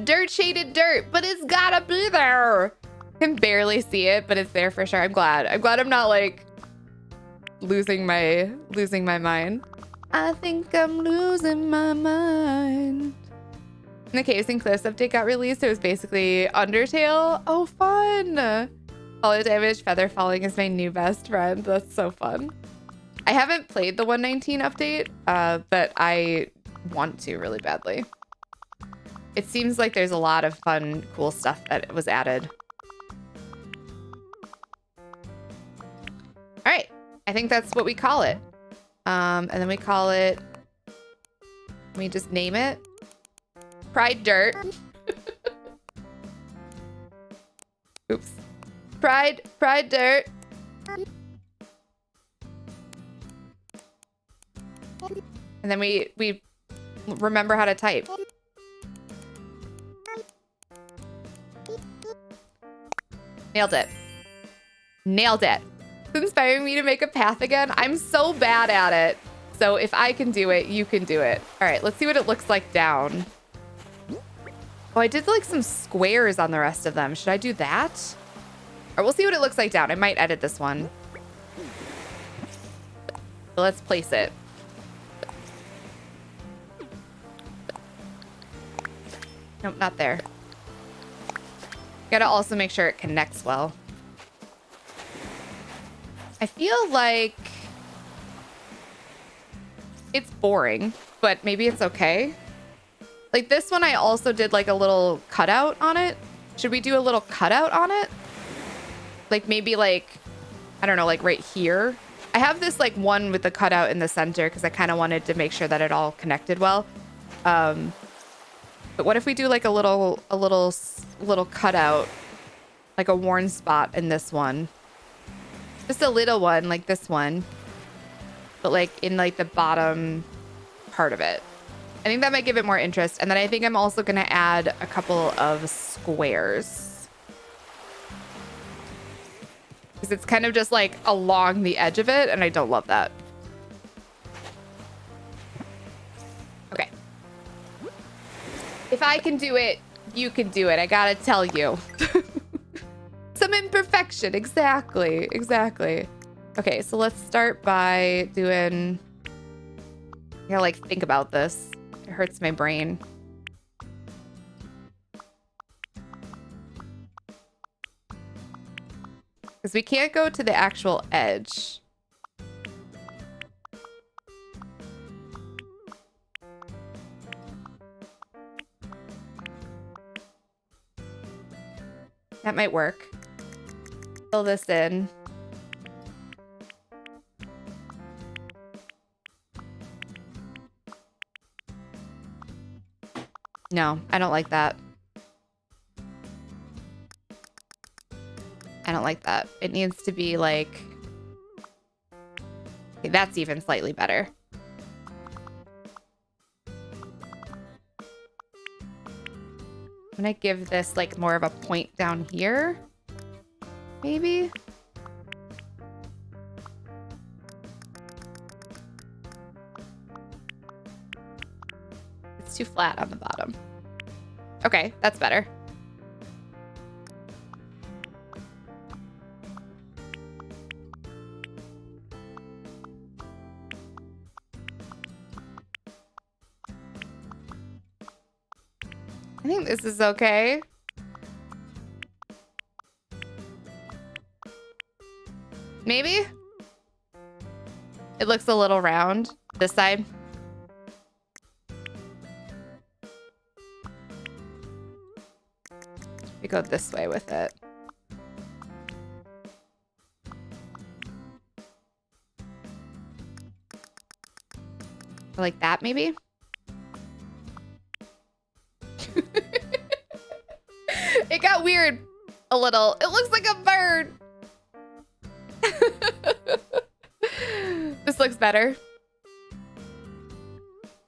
Speaker 1: Dirt shaded dirt, but it's gotta be there. I can barely see it, but it's there for sure. I'm glad. I'm not like losing my mind. I think I'm losing my mind. And the Caves and Cliffs update got released. It was basically Undertale. Oh, fun. Fall damage, feather falling is my new best friend. That's so fun. I haven't played the 119 update, but I want to really badly. It seems like there's a lot of fun, cool stuff that was added. All right. I think that's what we call it. And then we call it, let me just name it. Pride Dirt. Oops. Pride Dirt. And then we remember how to type. Nailed it. Nailed it. It's inspiring me to make a path again. I'm so bad at it. So if I can do it, you can do it. All right, let's see what it looks like down. Oh, I did like some squares on the rest of them. Should I do that? Or we'll see what it looks like down. I might edit this one. So let's place it. Nope, not there. Gotta also make sure it connects well. I feel like it's boring, but maybe it's okay. Like this one, I also did like a little cutout on it. Should we do a little cutout on it? Like maybe like, I don't know, like right here. I have this like one with the cutout in the center because I kind of wanted to make sure that it all connected well. But what if we do like a little cutout, like a worn spot in this one? Just a little one like this one, but like in like the bottom part of it. I think that might give it more interest. And then I think I'm also going to add a couple of squares. Because it's kind of just like along the edge of it, and I don't love that. Okay. If I can do it, you can do it. I gotta tell you. Some imperfection. Exactly. Exactly. Okay, so let's start by doing... I gotta like think about this. It hurts my brain. Because we can't go to the actual edge. That might work. Fill this in. No, I don't like that. I don't like that. It needs to be like... Okay, that's even slightly better. I'm gonna give this like more of a point down here. Maybe? It's too flat on the bottom. Okay, that's better. I think this is okay. Maybe? It looks a little round this side. We go this way with it. Like that, maybe? It got weird a little. It looks like a bird. This looks better.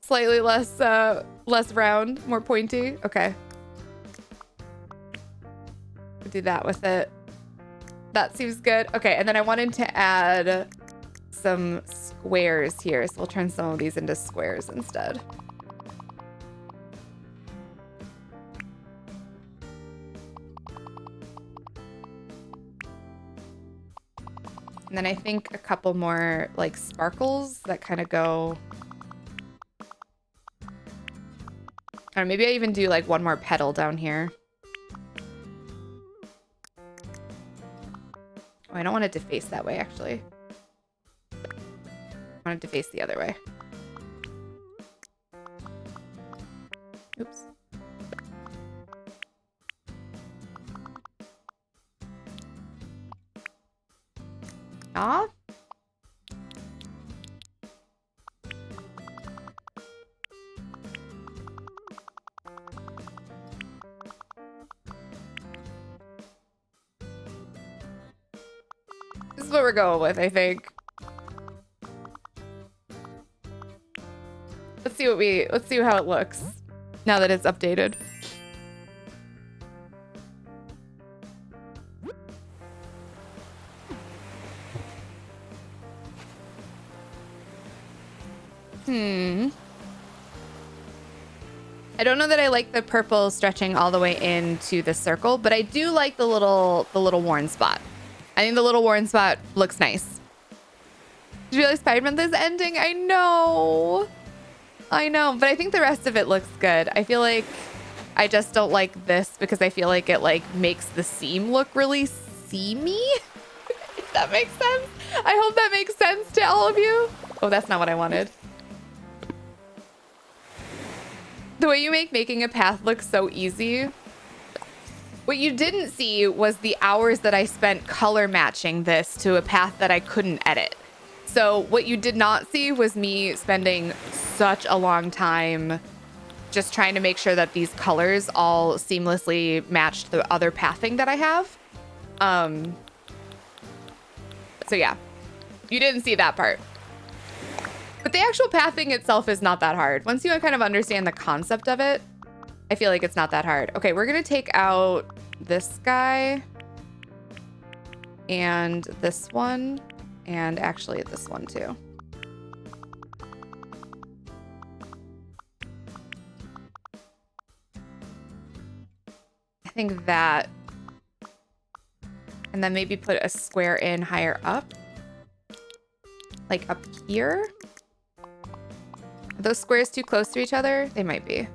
Speaker 1: Slightly less round, more pointy. Okay. We'll do that with it. That seems good. Okay, and then I wanted to add some squares here, so we'll turn some of these into squares instead. And then I think a couple more like sparkles that kind of go... Or maybe I even do like one more petal down here. Oh, I don't want it to face that way, actually. I want it to face the other way. Oops. is what we're going with, I think. Let's see how it looks now that it's updated. I don't know that I like the purple stretching all the way into the circle, but I do like the little worn spot. I think the little worn spot looks nice. Did you realize Pride Month is ending? I know, but I think the rest of it looks good. I feel like I just don't like this because I feel like it like makes the seam look really seamy. If that makes sense. I hope that makes sense to all of you. Oh, that's not what I wanted. The way you make making a path look so easy. What you didn't see was the hours that I spent color matching this to a path that I couldn't edit. So what you did not see was me spending such a long time just trying to make sure that these colors all seamlessly matched the other pathing that I have. So yeah, you didn't see that part. But the actual pathing itself is not that hard. Once you kind of understand the concept of it, I feel like it's not that hard. Okay, we're gonna take out this guy and this one, and actually this one too. I think that, and then maybe put a square in higher up, like up here. Are those squares too close to each other? They might be.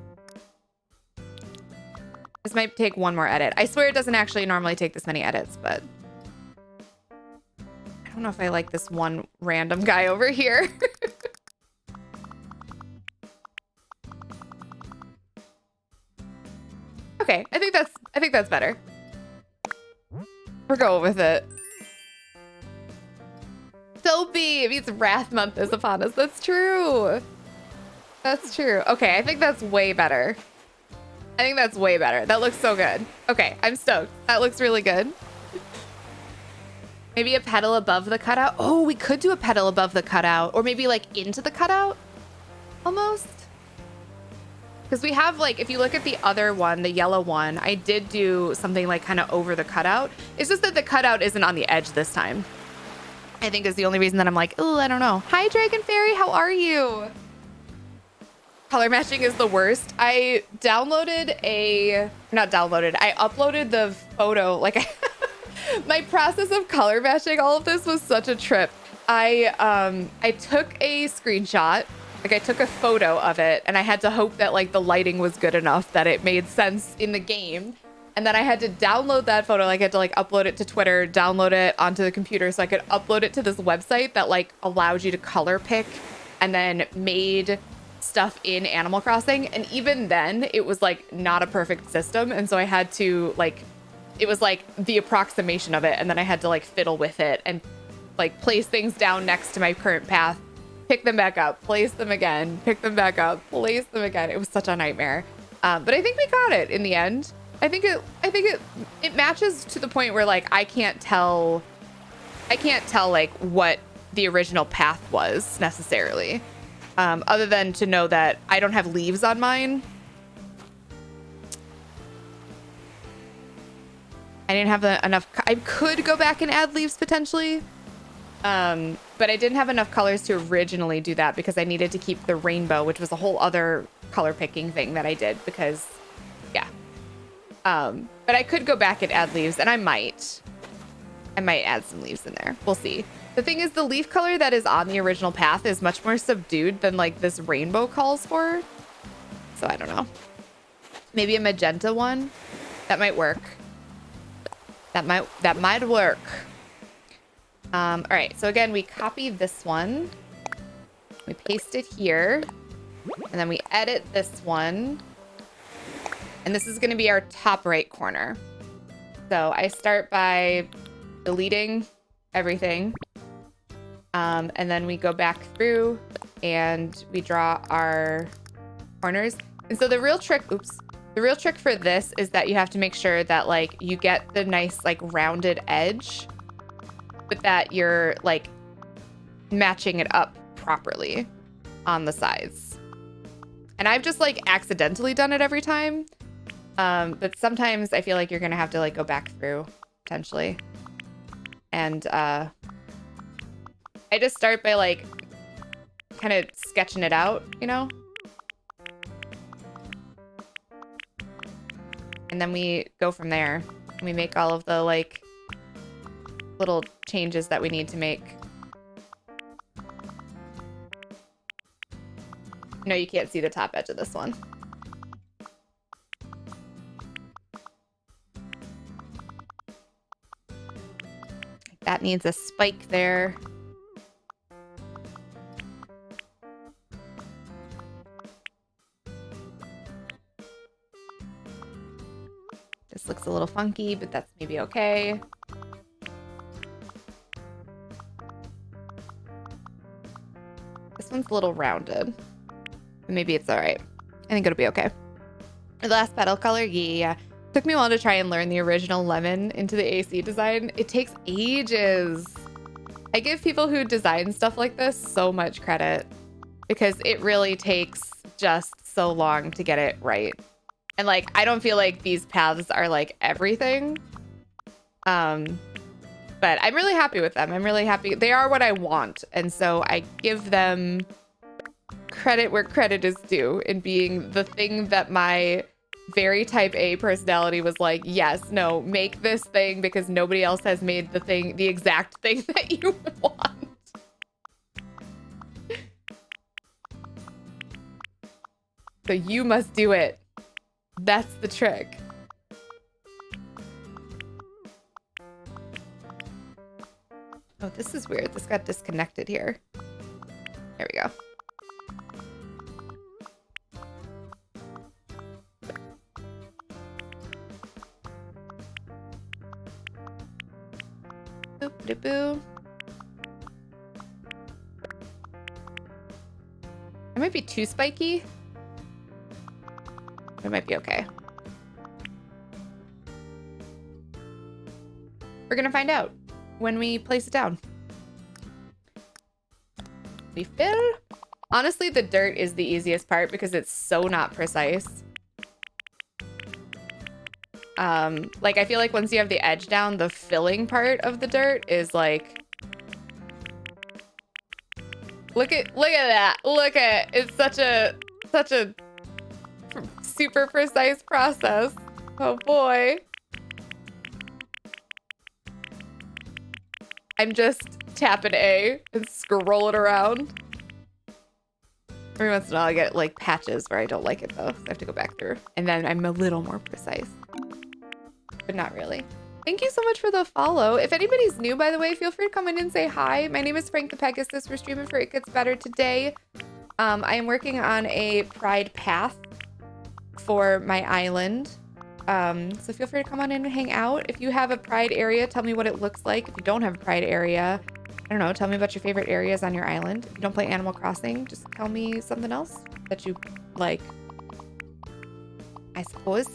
Speaker 1: This might take one more edit. I swear it doesn't actually normally take this many edits, but I don't know if I like this one random guy over here. Okay, I think that's better. We're going with it. Soapy, it means Wrath Month is upon us. That's true. That's true. Okay, I think that's way better. I think that's way better. That looks so good. Okay, I'm stoked. That looks really good. Maybe a petal above the cutout. Oh, we could do a petal above the cutout, or maybe like into the cutout almost. Because we have like, if you look at the other one, the yellow one, I did do something like kind of over the cutout. It's just that the cutout isn't on the edge this time. I think is the only reason that I'm like, oh, I don't know. Hi, Dragon Fairy. How are you? Color matching is the worst. I uploaded the photo. Like my process of color matching all of this was such a trip. I took a screenshot, like I took a photo of it, and I had to hope that like the lighting was good enough that it made sense in the game. And then I had to download that photo. Like I had to like upload it to Twitter, download it onto the computer so I could upload it to this website that like allowed you to color pick and then made stuff in Animal Crossing. And even then it was like not a perfect system. And so I had to like, it was like the approximation of it. And then I had to like fiddle with it and like place things down next to my current path, pick them back up, place them again, pick them back up, place them again. It was such a nightmare. But I think we got it in the end. I think it matches to the point where like I can't tell like what the original path was necessarily. Other than to know that I don't have leaves on mine. I didn't have enough. I could go back and add leaves potentially. But I didn't have enough colors to originally do that because I needed to keep the rainbow, which was a whole other color picking thing that I did because, yeah. But I could go back and add leaves, and I might add some leaves in there. We'll see. The thing is, the leaf color that is on the original path is much more subdued than like this rainbow calls for. So I don't know. Maybe a magenta one. That might work. That might work. All right. So again, we copy this one. We paste it here. And then we edit this one. And this is going to be our top right corner. So I start by deleting everything. And then we go back through and we draw our corners. And so the real trick for this is that you have to make sure that like you get the nice like rounded edge but that you're like matching it up properly on the sides. And I've just like accidentally done it every time. But sometimes I feel like you're gonna have to like go back through potentially. And I just start by like kind of sketching it out, you know? And then we go from there. We make all of the like little changes that we need to make. No, you can't see the top edge of this one. That needs a spike there. This looks a little funky, but that's maybe okay. This one's a little rounded. But maybe it's all right. I think it'll be okay. The last petal color, yeah. Took me a while to try and learn the original lemon into the AC design. It takes ages. I give people who design stuff like this so much credit because it really takes just so long to get it right. And like, I don't feel like these paths are like everything. But I'm really happy with them. I'm really happy. They are what I want. And so I give them credit where credit is due in being the thing that my very type A personality was like, yes, no, make this thing because nobody else has made the exact thing that you want. So you must do it. That's the trick. Oh, this is weird. This got disconnected here. There we go. Boop-de-boo. It might be too spiky. It might be okay. We're gonna find out when we place it down. We fill. Honestly, the dirt is the easiest part because it's so not precise. Like I feel like once you have the edge down, the filling part of the dirt is like, look at that. Look at, it's such a super precise process. Oh boy. I'm just tapping A and scrolling around. Every once in a while I get like patches where I don't like it though. So I have to go back through. And then I'm a little more precise. But not really. Thank you so much for the follow. If anybody's new, by the way, feel free to come in and say hi. My name is Frank the Pegasus. We're streaming for It Gets Better today. I am working on a pride path for my island. So feel free to come on in and hang out. If you have a pride area, tell me what it looks like. If you don't have a pride area, I don't know, tell me about your favorite areas on your island. If you don't play Animal Crossing, just tell me something else that you like, I suppose.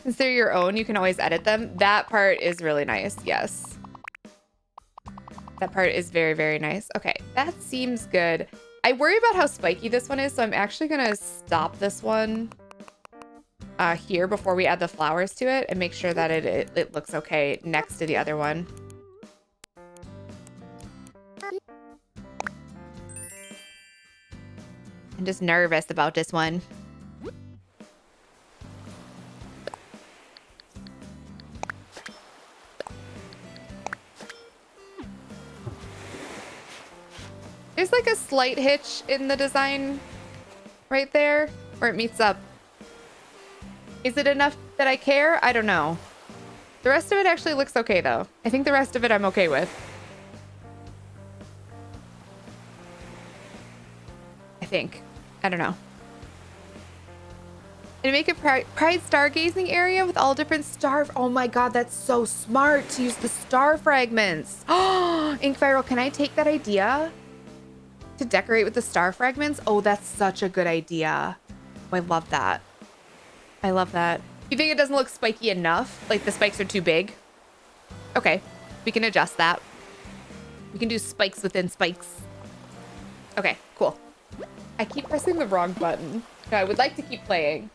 Speaker 1: Since they're your own, you can always edit them. That part is really nice, yes. That part is very, very nice. Okay, that seems good. I worry about how spiky this one is, so I'm actually gonna stop this one here before we add the flowers to it and make sure that it looks okay next to the other one. I'm just nervous about this one. There's like a slight hitch in the design right there where it meets up. Is it enough that I care? I don't know. The rest of it actually looks okay though. I think the rest of it I'm okay with. I think. I don't know. And make a pride stargazing area with all different star. Oh my god, that's so smart to use the star fragments. Oh, Ink Viral, can I take that idea? To decorate with the star fragments? Oh, that's such a good idea. Oh, I love that. I love that. You think it doesn't look spiky enough? Like the spikes are too big? Okay, we can adjust that. We can do spikes within spikes. Okay, cool. I keep pressing the wrong button. No, I would like to keep playing.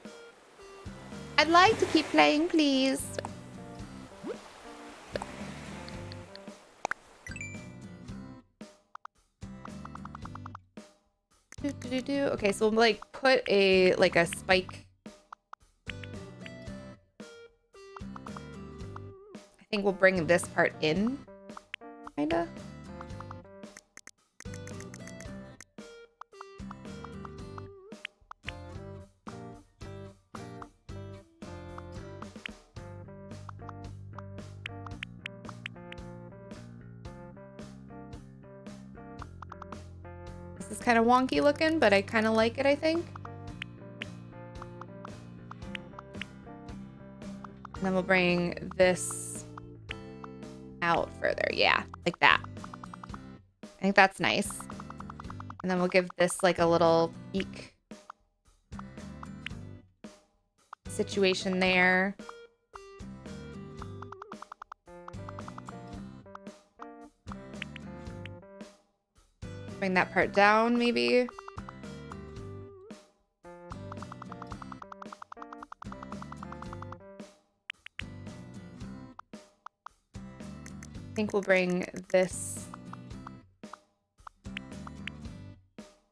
Speaker 1: I'd like to keep playing, please. Okay, so we'll like put a spike. I think we'll bring this part in, kinda. This is kind of wonky looking, but I kind of like it, I think. And then we'll bring this out further. Yeah, like that. I think that's nice. And then we'll give this like a little peak situation there. Bring that part down, maybe. I think we'll bring this.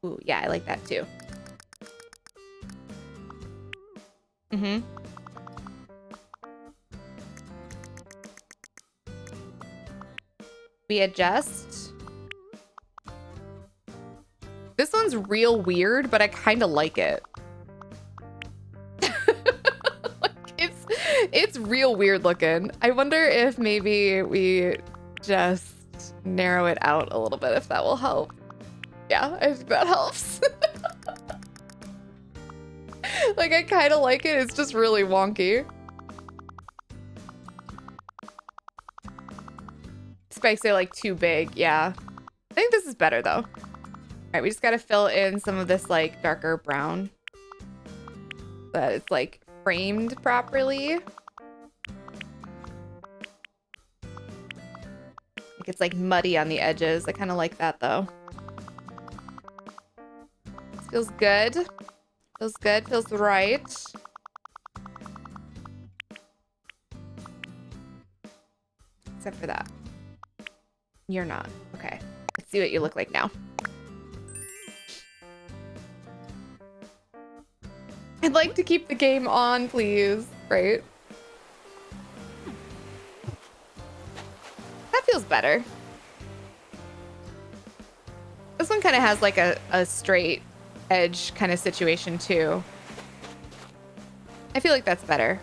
Speaker 1: Ooh, yeah, I like that too. Mm-hmm. We adjust. This one's real weird, but I kind of like it. Like it's real weird looking. I wonder if maybe we just narrow it out a little bit, if that will help. Yeah, I think that helps. Like, I kind of like it. It's just really wonky. Spikes are like too big. Yeah. I think this is better though. All right, we just got to fill in some of this like darker brown so that it's like framed properly. Like it's like muddy on the edges. I kind of like that though. This feels good. Feels good. Feels right. Except for that. You're not. Okay. Let's see what you look like now. I'd like to keep the game on, please. Right? That feels better. This one kind of has like a straight edge kind of situation too. I feel like that's better.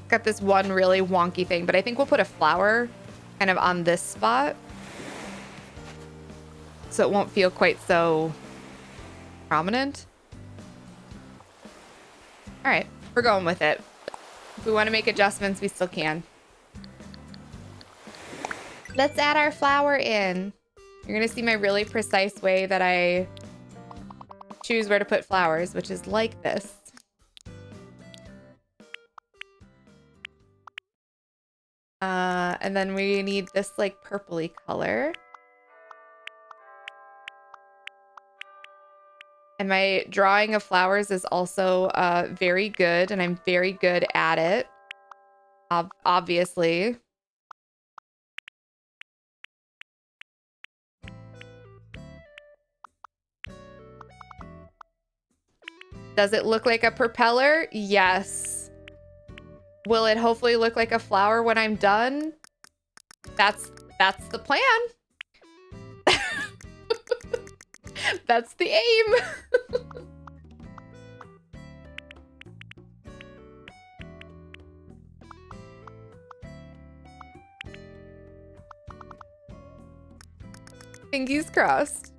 Speaker 1: Got this one really wonky thing, but I think we'll put a flower kind of on this spot so it won't feel quite so prominent. All right, we're going with it. If we want to make adjustments, we still can. Let's add our flower in. You're gonna see my really precise way that I choose where to put flowers, which is like this. And then we need this like purpley color. And my drawing of flowers is also very good, and I'm very good at it. Obviously. Does it look like a propeller? Yes. Will it hopefully look like a flower when I'm done? That's the plan. That's the aim. Fingers crossed.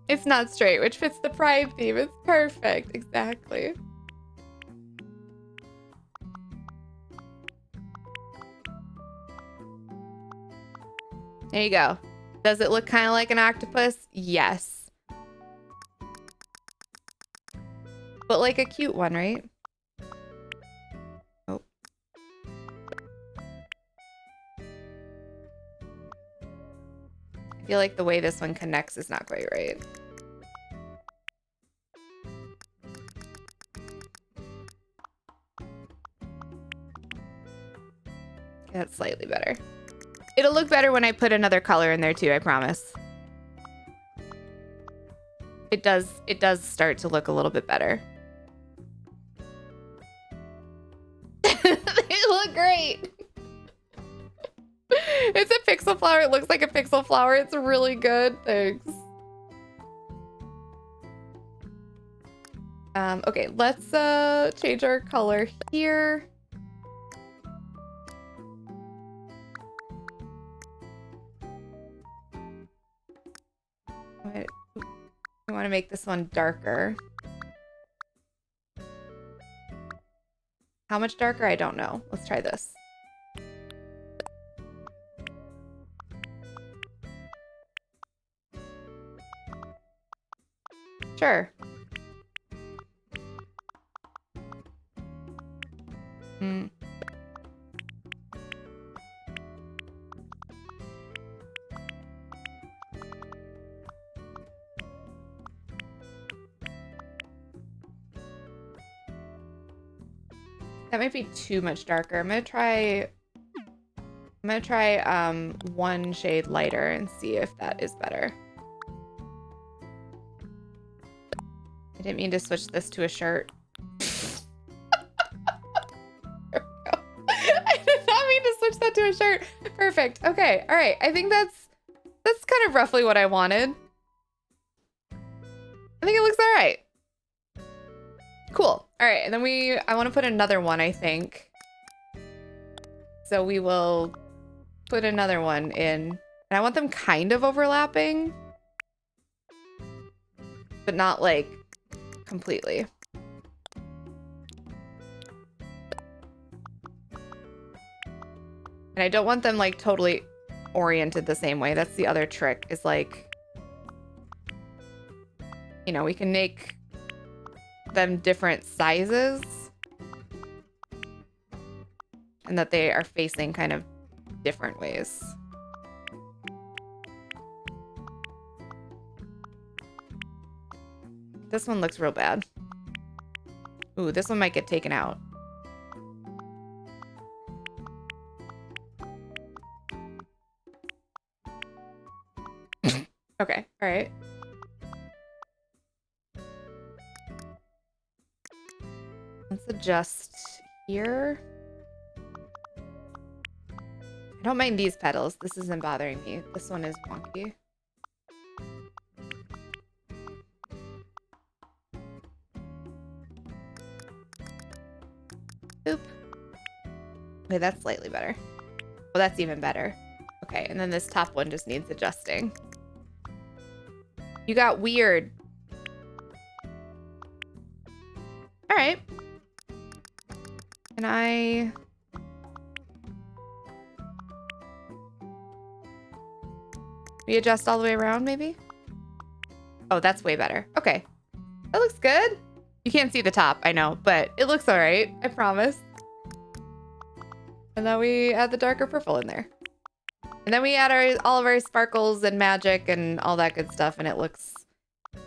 Speaker 1: It's not straight, which fits the pride theme. It's perfect. Exactly. There you go. Does it look kind of like an octopus? Yes. But like a cute one, right? Oh. I feel like the way this one connects is not quite right. That's slightly better. It'll look better when I put another color in there too, I promise. It does start to look a little bit better. They look great. It's a pixel flower. It looks like a pixel flower. It's really good. Thanks. Okay, let's change our color here. I want to make this one darker. How much darker? I don't know. Let's try this. Sure. That might be too much darker. I'm gonna try one shade lighter and see if that is better. I didn't mean to switch this to a shirt. There we go. I did not mean to switch that to a shirt. Perfect. Okay. All right. I think that's kind of roughly what I wanted. I think it looks all right. Cool. All right. And then I want to put another one, I think. So we will put another one in. And I want them kind of overlapping, but not like completely. And I don't want them like totally oriented the same way. That's the other trick, is like, you know, we can make them different sizes and that they are facing kind of different ways. This one looks real bad. Ooh, this one might get taken out. Okay, all right. Let's adjust here. I don't mind these petals. This isn't bothering me. This one is wonky. Boop. Okay, that's slightly better. Oh, that's even better. Okay, and then this top one just needs adjusting. You got weird. All right. Can I... readjust all the way around, maybe? Oh, that's way better. Okay. That looks good. You can't see the top, I know, but it looks all right. I promise. And then we add the darker purple in there. And then we add all of our sparkles and magic and all that good stuff, and it looks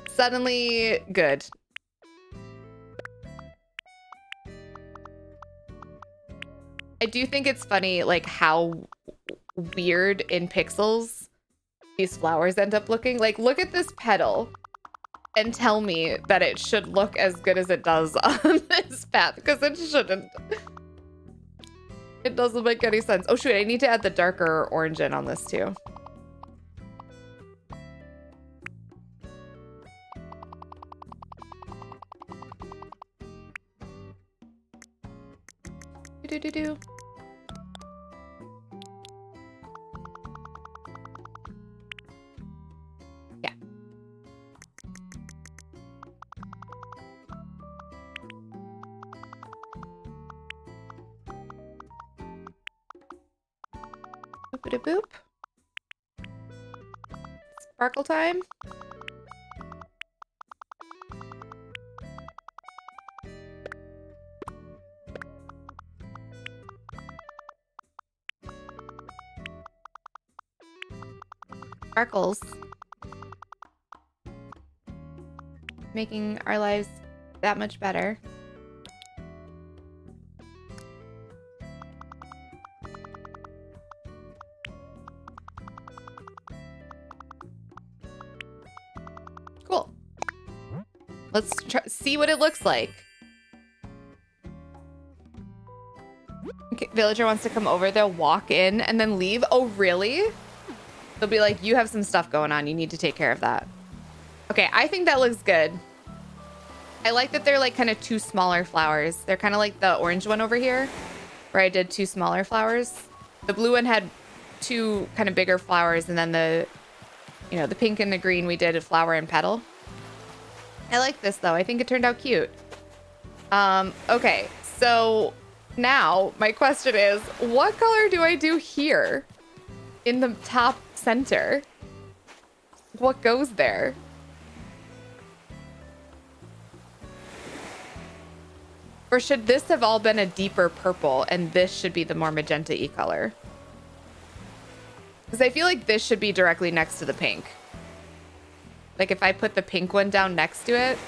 Speaker 1: suddenly good. I do think it's funny, like, how weird in pixels these flowers end up looking. Like, look at this petal and tell me that it should look as good as it does on this path, because it shouldn't. It doesn't make any sense. Oh shoot, I need to add the darker orange in on this too. Do-do-do-do. Yeah. Boop-a-da-boop. Sparkle time. Sparkles. Making our lives that much better. Cool. Let's see what it looks like. Okay, villager wants to come over. They'll walk in and then leave. Oh, really? They'll be like, you have some stuff going on. You need to take care of that. Okay, I think that looks good. I like that they're like kind of two smaller flowers. They're kind of like the orange one over here, where I did two smaller flowers. The blue one had two kind of bigger flowers, and then the, you know, the pink and the green, we did a flower and petal. I like this though. I think it turned out cute. Okay, so now my question is, what color do I do here in the top center? What goes there? Or should this have all been a deeper purple and this should be the more magenta-y color? Because I feel like this should be directly next to the pink. Like if I put the pink one down next to it.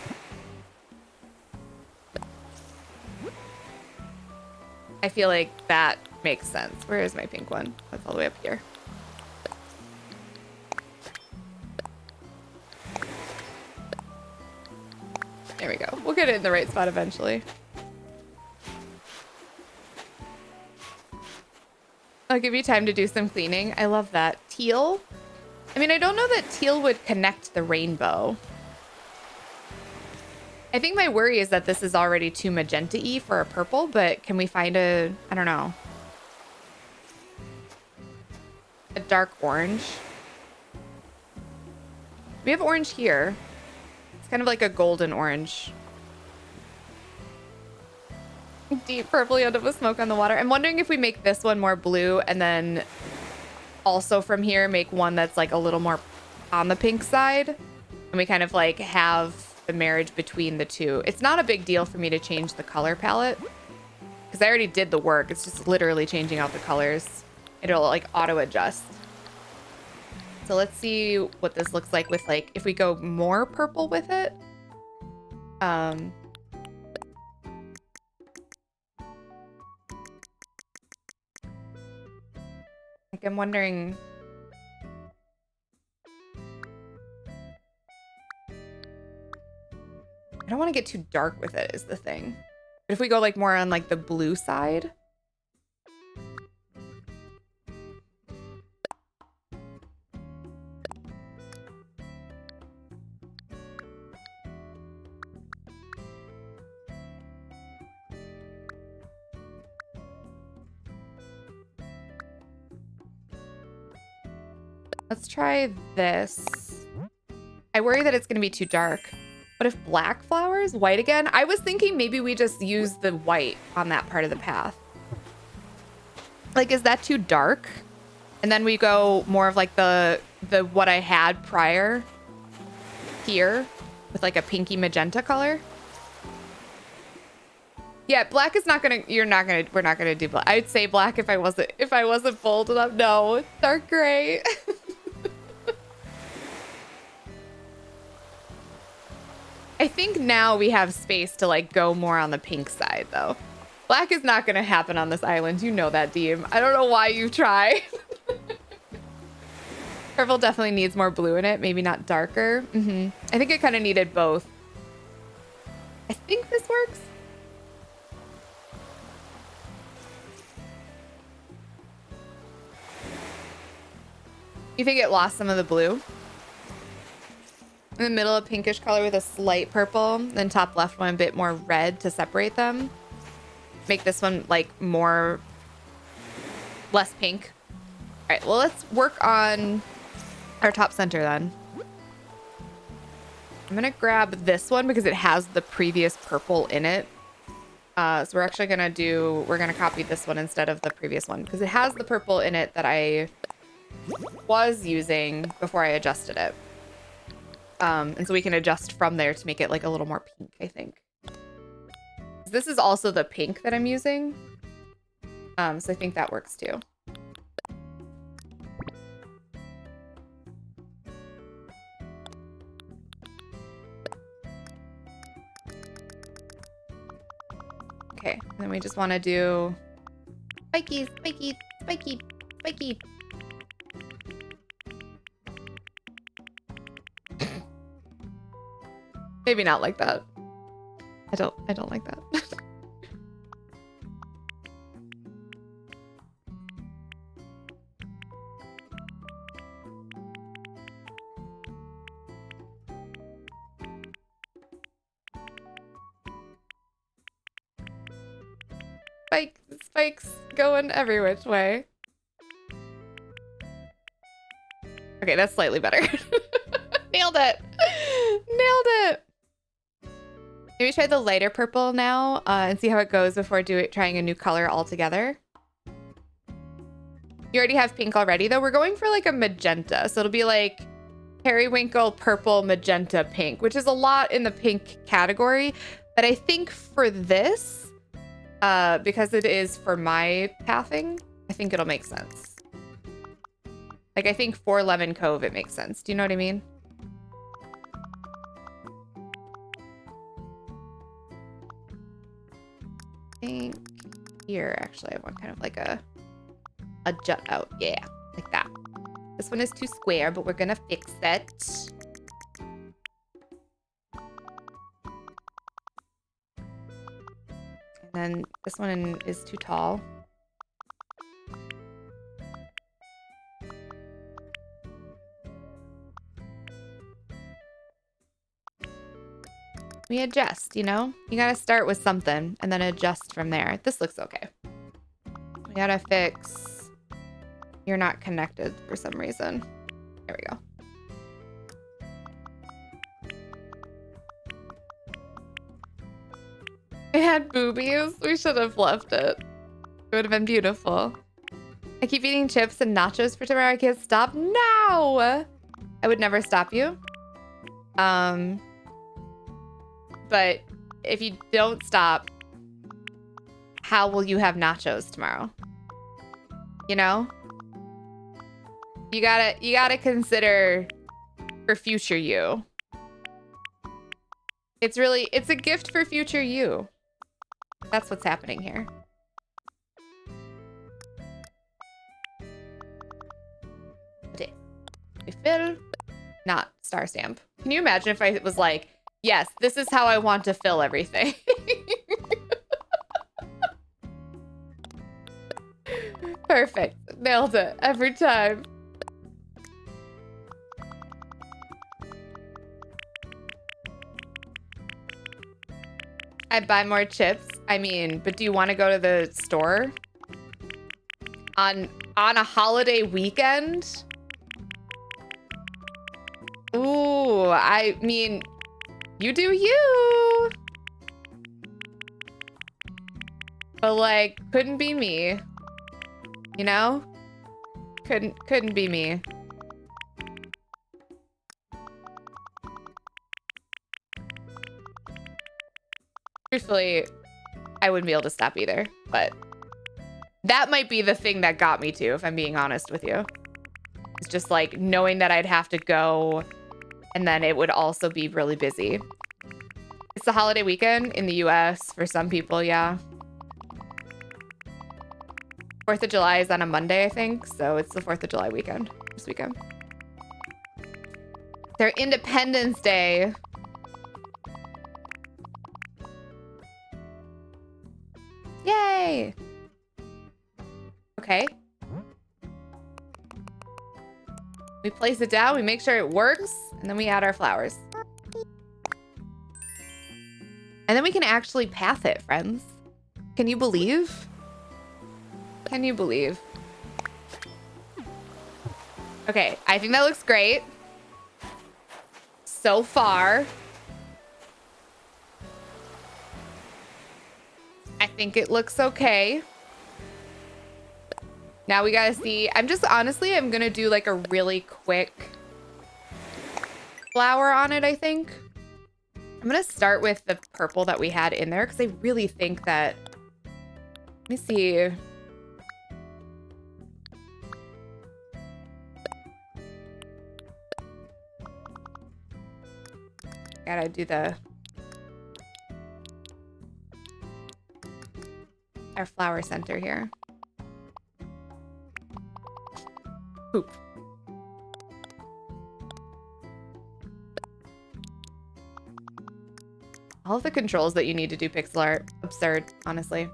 Speaker 1: I feel like that makes sense. Where is my pink one? That's all the way up here. There we go. We'll get it in the right spot eventually. I'll give you time to do some cleaning. I love that. Teal? I mean, I don't know that teal would connect the rainbow. I think my worry is that this is already too magenta-y for a purple, but can we find a, I don't know, a dark orange? We have orange here. It's kind of like a golden orange. Deep purple yellow with smoke on the water. I'm wondering if we make this one more blue and then also from here make one that's like a little more on the pink side. And we kind of like have the marriage between the two. It's not a big deal for me to change the color palette because I already did the work. It's just literally changing out the colors. It'll like auto adjust. So let's see what this looks like with like, if we go more purple with it. Like I'm wondering. I don't want to get too dark with it is the thing. But if we go like more on like the blue side. Let's try this. I worry that it's going to be too dark. What if black flowers? White again? I was thinking maybe we just use the white on that part of the path. Like, is that too dark? And then we go more of like the what I had prior here with like a pinky magenta color. Yeah, black is not gonna, we're not gonna do black. I'd say black if I wasn't bold enough. No, dark gray. I think now we have space to like go more on the pink side though. Black is not gonna happen on this island. You know that, Deem. I don't know why you try. Purple definitely needs more blue in it. Maybe not darker. I think it kind of needed both. I think this works. You think it lost some of the blue? In the middle, a pinkish color with a slight purple. Then top left one a bit more red to separate them. Make this one like more, less pink. All right, well, let's work on our top center then. I'm gonna grab this one because it has the previous purple in it. So we're actually we're gonna copy this one instead of the previous one because it has the purple in it that I was using before I adjusted it. And so we can adjust from there to make it like a little more pink, I think. This is also the pink that I'm using. So I think that works too. Okay, and then we just want to do spiky, spiky, spiky, spiky. Maybe not like that. I don't like that. Spikes going every which way. Okay, that's slightly better. Nailed it. Nailed it. Maybe try the lighter purple now and see how it goes before trying a new color altogether. You already have pink already, though. We're going for like a magenta. So it'll be like periwinkle, purple, magenta, pink, which is a lot in the pink category. But I think for this, because it is for my pathing, I think it'll make sense. Like, I think for Lemon Cove, it makes sense. Do you know what I mean? I think here, actually, I want kind of like a jut out. Yeah, like that. This one is too square, but we're gonna fix it. And then this one is too tall. We adjust, you know? You gotta start with something and then adjust from there. This looks okay. We gotta fix... You're not connected for some reason. There we go. It had boobies. We should have left it. It would have been beautiful. I keep eating chips and nachos for tomorrow. I can't stop. No! I would never stop you. But if you don't stop, how will you have nachos tomorrow? You know? You gotta consider for future you. It's a gift for future you. That's what's happening here. Okay. Refill. Not star stamp. Can you imagine if I was like, yes, this is how I want to fill everything. Perfect. Nailed it every time. I'd buy more chips. I mean, but do you want to go to the store on a holiday weekend? Ooh, I mean, you do you. But like, couldn't be me. You know? Couldn't be me. Truthfully, I wouldn't be able to stop either, but that might be the thing that got me to, if I'm being honest with you. It's just like knowing that I'd have to go and then it would also be really busy. It's the holiday weekend in the US for some people, yeah. 4th of July is on a Monday, I think, so it's the 4th of July weekend, this weekend. Their Independence Day. Yay! Okay. We place it down, we make sure it works, and then we add our flowers. And then we can actually path it, friends. Can you believe? Can you believe? Okay, I think that looks great. So far. I think it looks okay. Now we gotta see. I'm gonna do like a really quick flower on it, I think. I'm going to start with the purple that we had in there because I really think that... Let me see. Gotta do our flower center here. Poop. All of the controls that you need to do pixel art, absurd, honestly.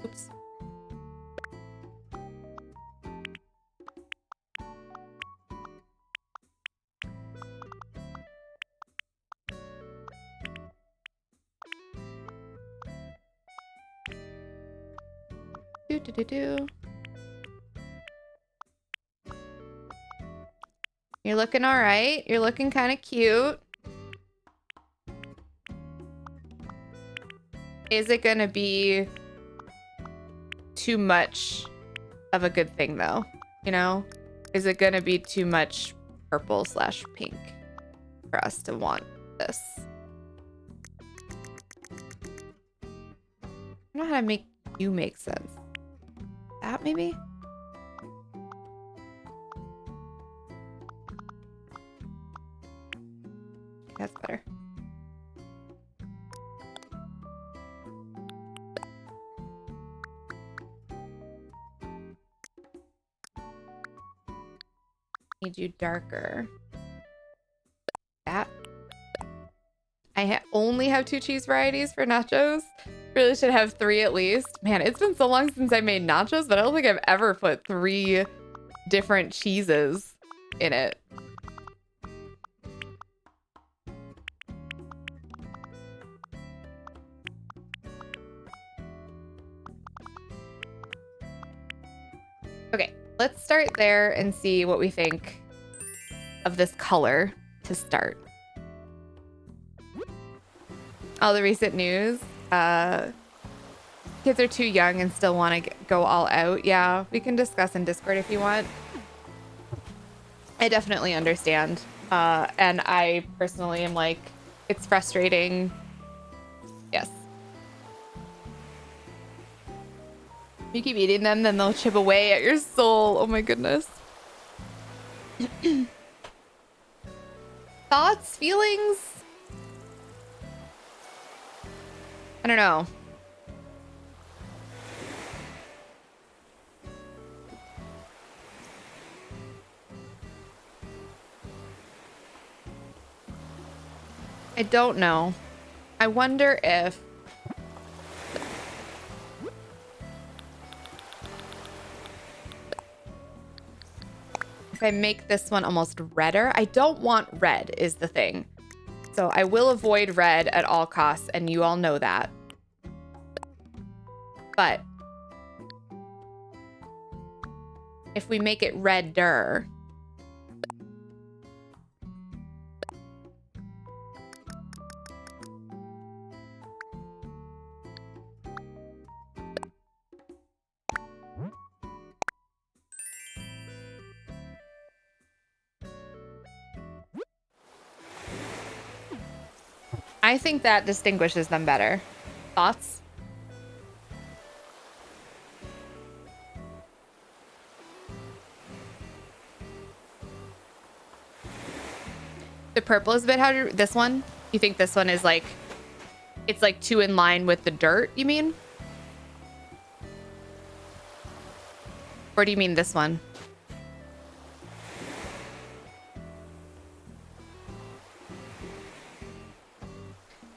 Speaker 1: Oops. Do. You're looking all right. You're looking kind of cute. Is it going to be too much of a good thing, though? You know? Is it going to be too much purple / pink for us to want this? I don't know how to make you make sense. That maybe? That's better. Need you darker. That. I only have 2 cheese varieties for nachos. Really should have 3 at least. Man, it's been so long since I made nachos, but I don't think I've ever put 3 different cheeses in it. Okay, let's start there and see what we think of this color to start. All the recent news. Kids are too young and still want to go all out. Yeah, we can discuss in Discord if you want. I definitely understand. And I personally am like, it's frustrating. Yes. If you keep eating them, then they'll chip away at your soul. Oh my goodness. Thoughts? Feelings? I don't know. I don't know. I wonder if I make this one almost redder. I don't want red is the thing. So I will avoid red at all costs, and you all know that. But if we make it redder, I think that distinguishes them better. Thoughts? The purple is a bit harder. This one? You think this one is like, it's like too in line with the dirt, you mean? Or do you mean this one?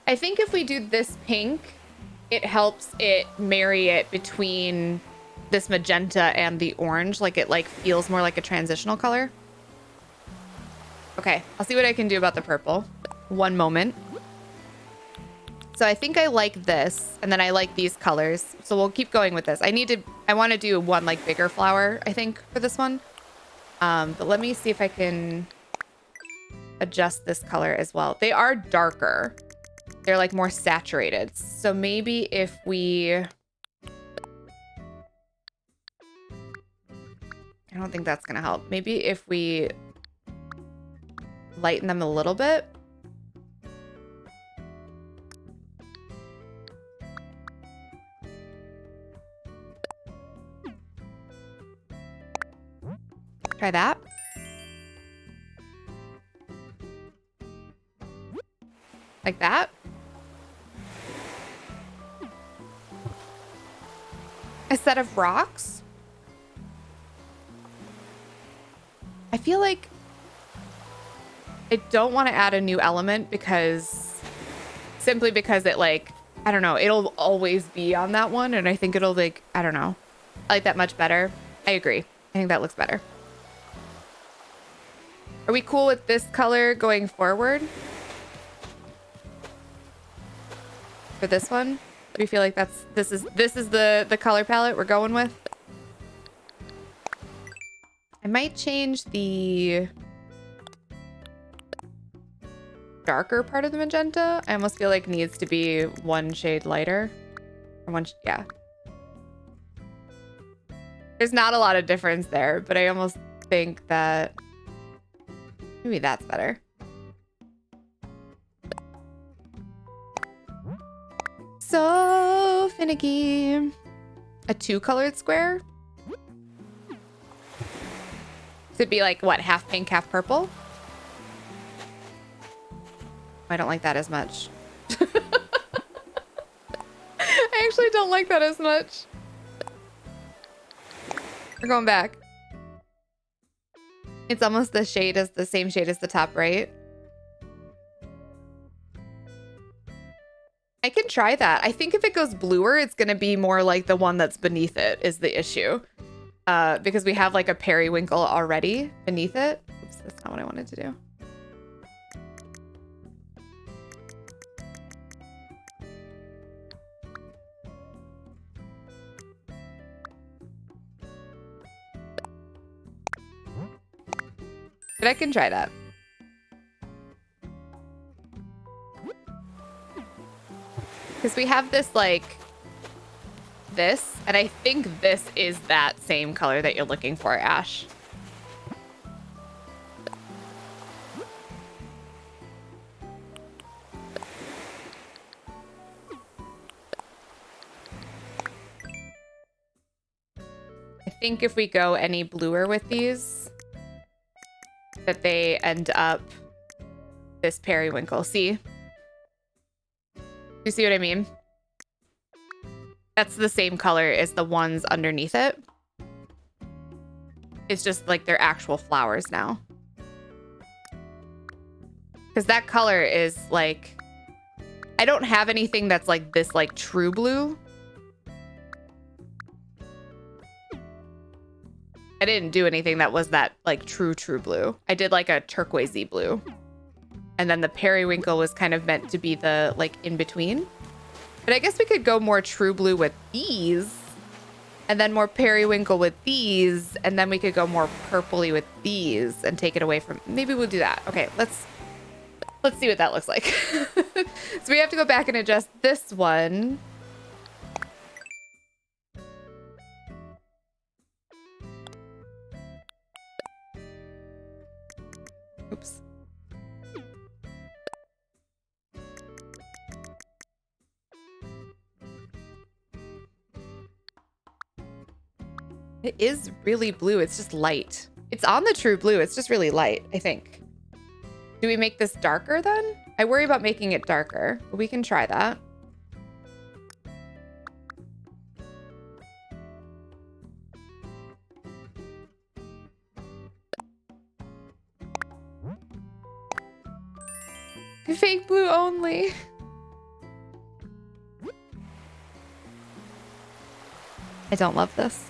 Speaker 1: I think if we do this pink, it helps it marry it between this magenta and the orange. Like it like feels more like a transitional color. Okay, I'll see what I can do about the purple. One moment. So I think I like this, and then I like these colors. So we'll keep going with this. I want to do one like bigger flower, I think, for this one. But let me see if I can adjust this color as well. They are darker. They're like more saturated. So maybe if we... I don't think that's going to help. Maybe if we lighten them a little bit. Try that. Like that. A set of rocks. I feel like I don't want to add a new element simply because it like, I don't know, it'll always be on that one. And I think it'll like, I don't know. I like that much better. I agree. I think that looks better. Are we cool with this color going forward? For this one? Do we feel like this is the color palette we're going with? I might change the darker part of the magenta. I almost feel like needs to be one shade lighter. Or yeah. There's not a lot of difference there, but I almost think that maybe that's better. So finicky. A 2-colored square? It'd be like, what, half pink, half purple? I don't like that as much. I actually don't like that as much. We're going back. It's almost the same shade as the top right. I can try that. I think if it goes bluer, it's going to be more like the one that's beneath it is the issue. Because we have like a periwinkle already beneath it. Oops, that's not what I wanted to do. But I can try that. Because we have this like this, and I think this is that same color that you're looking for, Ash. I think if we go any bluer with these, that they end up this periwinkle. See? You see what I mean? That's the same color as the ones underneath it. It's just like they're actual flowers now. Because that color is like... I don't have anything that's like this like true blue. I didn't do anything that was that like true blue. I did like a turquoisey blue. And then the periwinkle was kind of meant to be the like in between. But I guess we could go more true blue with these. And then more periwinkle with these. And then we could go more purpley with these and take it away from... Maybe we'll do that. Okay, let's see what that looks like. So we have to go back and adjust this one. Oops. It is really blue. It's just light. It's on the true blue. It's just really light, I think. Do we make this darker then? I worry about making it darker, but we can try that. Fake blue only. I don't love this.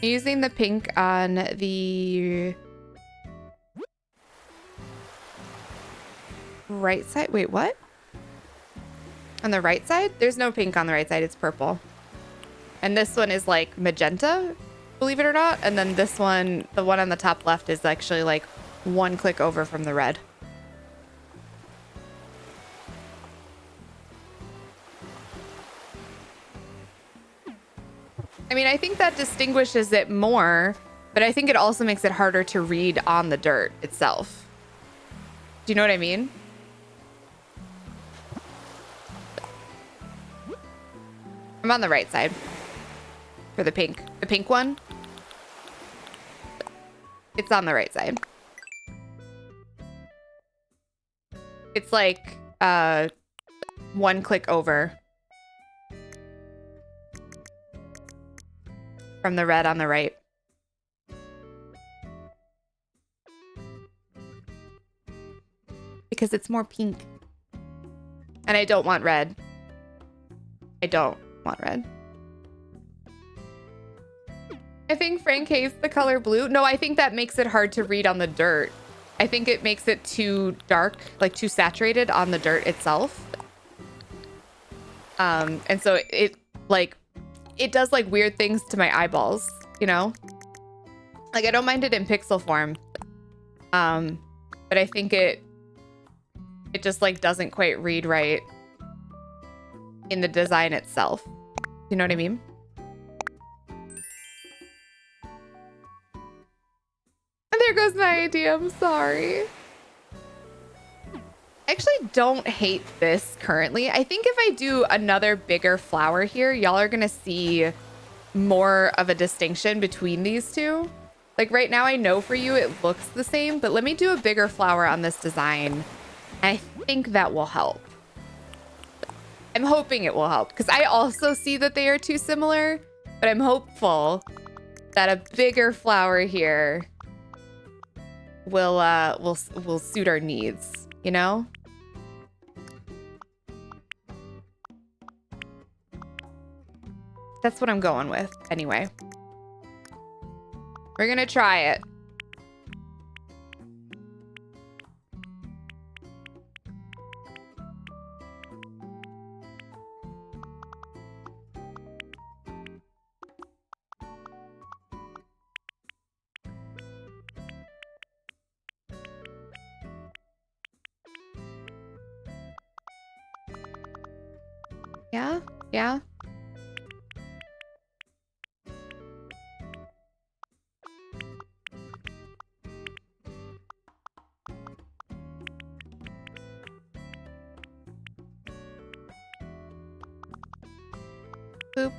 Speaker 1: Using the pink on the right side. Wait, what? On the right side? There's no pink on the right side. It's purple. And this one is like magenta. believe it or not. And then this one, the one on the top left, is actually like one click over from the red. I mean, I think that distinguishes it more, but I think it also makes it harder to read on the dirt itself. Do you know what I mean? I'm on the right side for the pink one. It's on the right side. It's like one click over from the red on the right. Because it's more pink. And I don't want red. I don't want red. I think Frank hates the color blue. No, I think that makes it hard to read on the dirt. I think it makes it too dark, like too saturated on the dirt itself. And so it does like weird things to my eyeballs, you know? Like I don't mind it in pixel form. But I think it just like doesn't quite read right in the design itself. You know what I mean? And there goes my idea. I'm sorry. I actually don't hate this currently. I think if I do another bigger flower here, y'all are gonna see more of a distinction between these two. Like right now, I know for you it looks the same, but let me do a bigger flower on this design. And I think that will help. I'm hoping it will help because I also see that they are too similar, but I'm hopeful that a bigger flower here will suit our needs, you know? That's what I'm going with anyway. We're gonna try it. Yeah, yeah. Boop.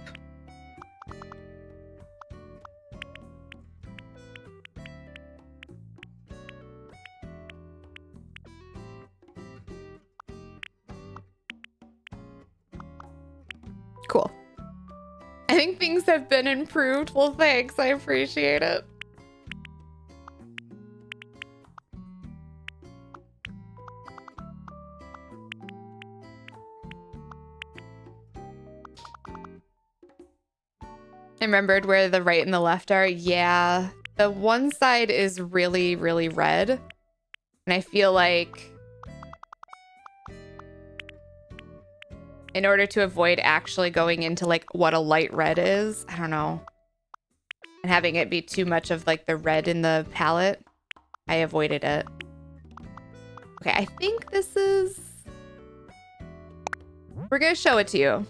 Speaker 1: Cool. I think things have been improved. Well, thanks. I appreciate it. I remembered where the right and the left are. Yeah. The one side is really, really red. And I feel like in order to avoid actually going into like what a light red is, I don't know, and having it be too much of like the red in the palette, I avoided it. Okay, I think this is... We're gonna show it to you.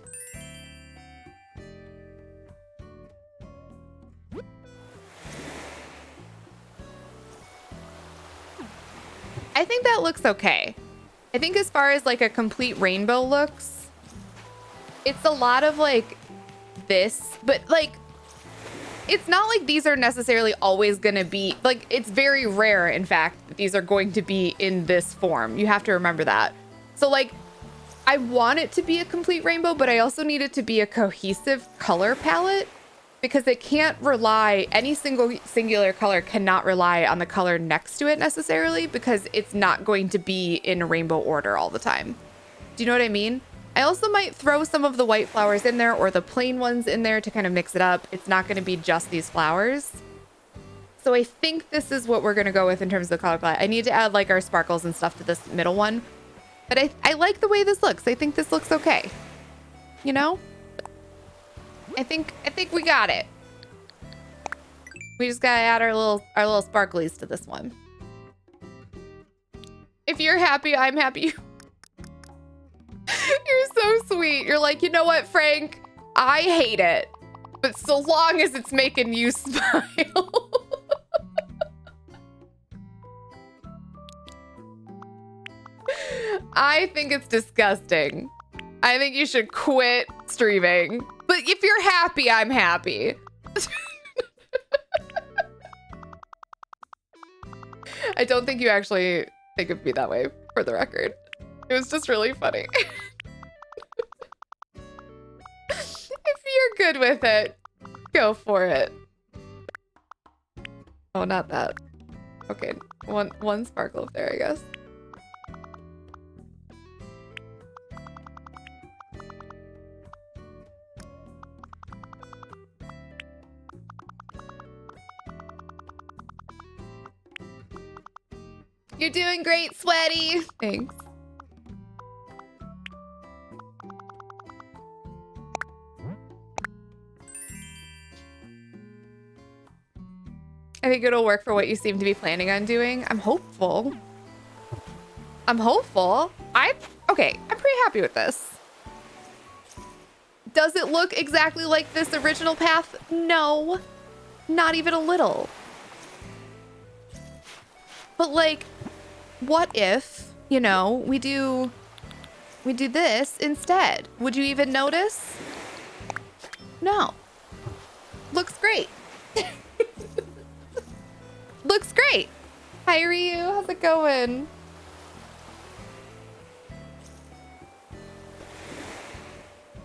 Speaker 1: I think that looks okay. I think as far as like a complete rainbow looks, it's a lot of like this, but like, it's not like these are necessarily always gonna be, like, it's very rare, in fact, that these are going to be in this form. You have to remember that. So like, I want it to be a complete rainbow, but I also need it to be a cohesive color palette because it can't rely, any singular color cannot rely on the color next to it necessarily because it's not going to be in a rainbow order all the time. Do you know what I mean? I also might throw some of the white flowers in there or the plain ones in there to kind of mix it up. It's not going to be just these flowers. So I think this is what we're going to go with in terms of the color palette. I need to add like our sparkles and stuff to this middle one. But I like the way this looks. I think this looks okay. You know? I think we got it. We just gotta add our little sparklies to this one. If you're happy, I'm happy. You're so sweet. You're like, you know what, Frank? I hate it, but so long as it's making you smile. I think it's disgusting. I think you should quit streaming. But if you're happy, I'm happy. I don't think you actually think of me that way, for the record. It was just really funny. If you're good with it, go for it. Oh, not that. Okay, one sparkle up there, I guess. You're doing great, Sweaty. Thanks. I think it'll work for what you seem to be planning on doing. I'm hopeful. I'm hopeful. Okay, I'm pretty happy with this. Does it look exactly like this original path? No, not even a little. But like, what if, you know, we do this instead? Would you even notice? No. Looks great. Looks great. Hi, Ryu. How's it going?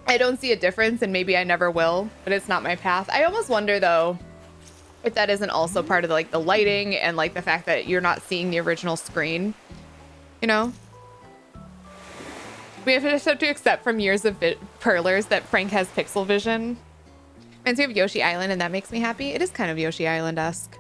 Speaker 1: I don't see a difference, and maybe I never will, but it's not my path. I almost wonder, though, if that isn't also part of like the lighting and like the fact that you're not seeing the original screen, you know? We have to accept from years of perlers that Frank has pixel vision. Reminds me of Yoshi Island, and that makes me happy. It is kind of Yoshi Island-esque.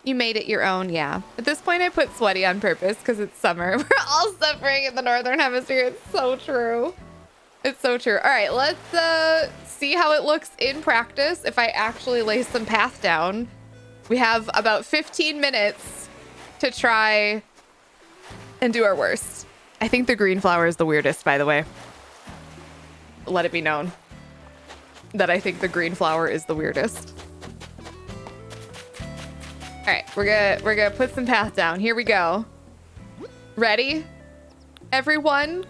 Speaker 1: You made it your own, yeah. At this point, I put Sweaty on purpose because it's summer. We're all suffering in the Northern Hemisphere. It's so true. It's so true. All right, let's see how it looks in practice if I actually lay some path down. We have about 15 minutes to try and do our worst. I think the green flower is the weirdest, by the way. Let it be known that I think the green flower is the weirdest. All right, we're gonna put some path down. Here we go. Ready, everyone?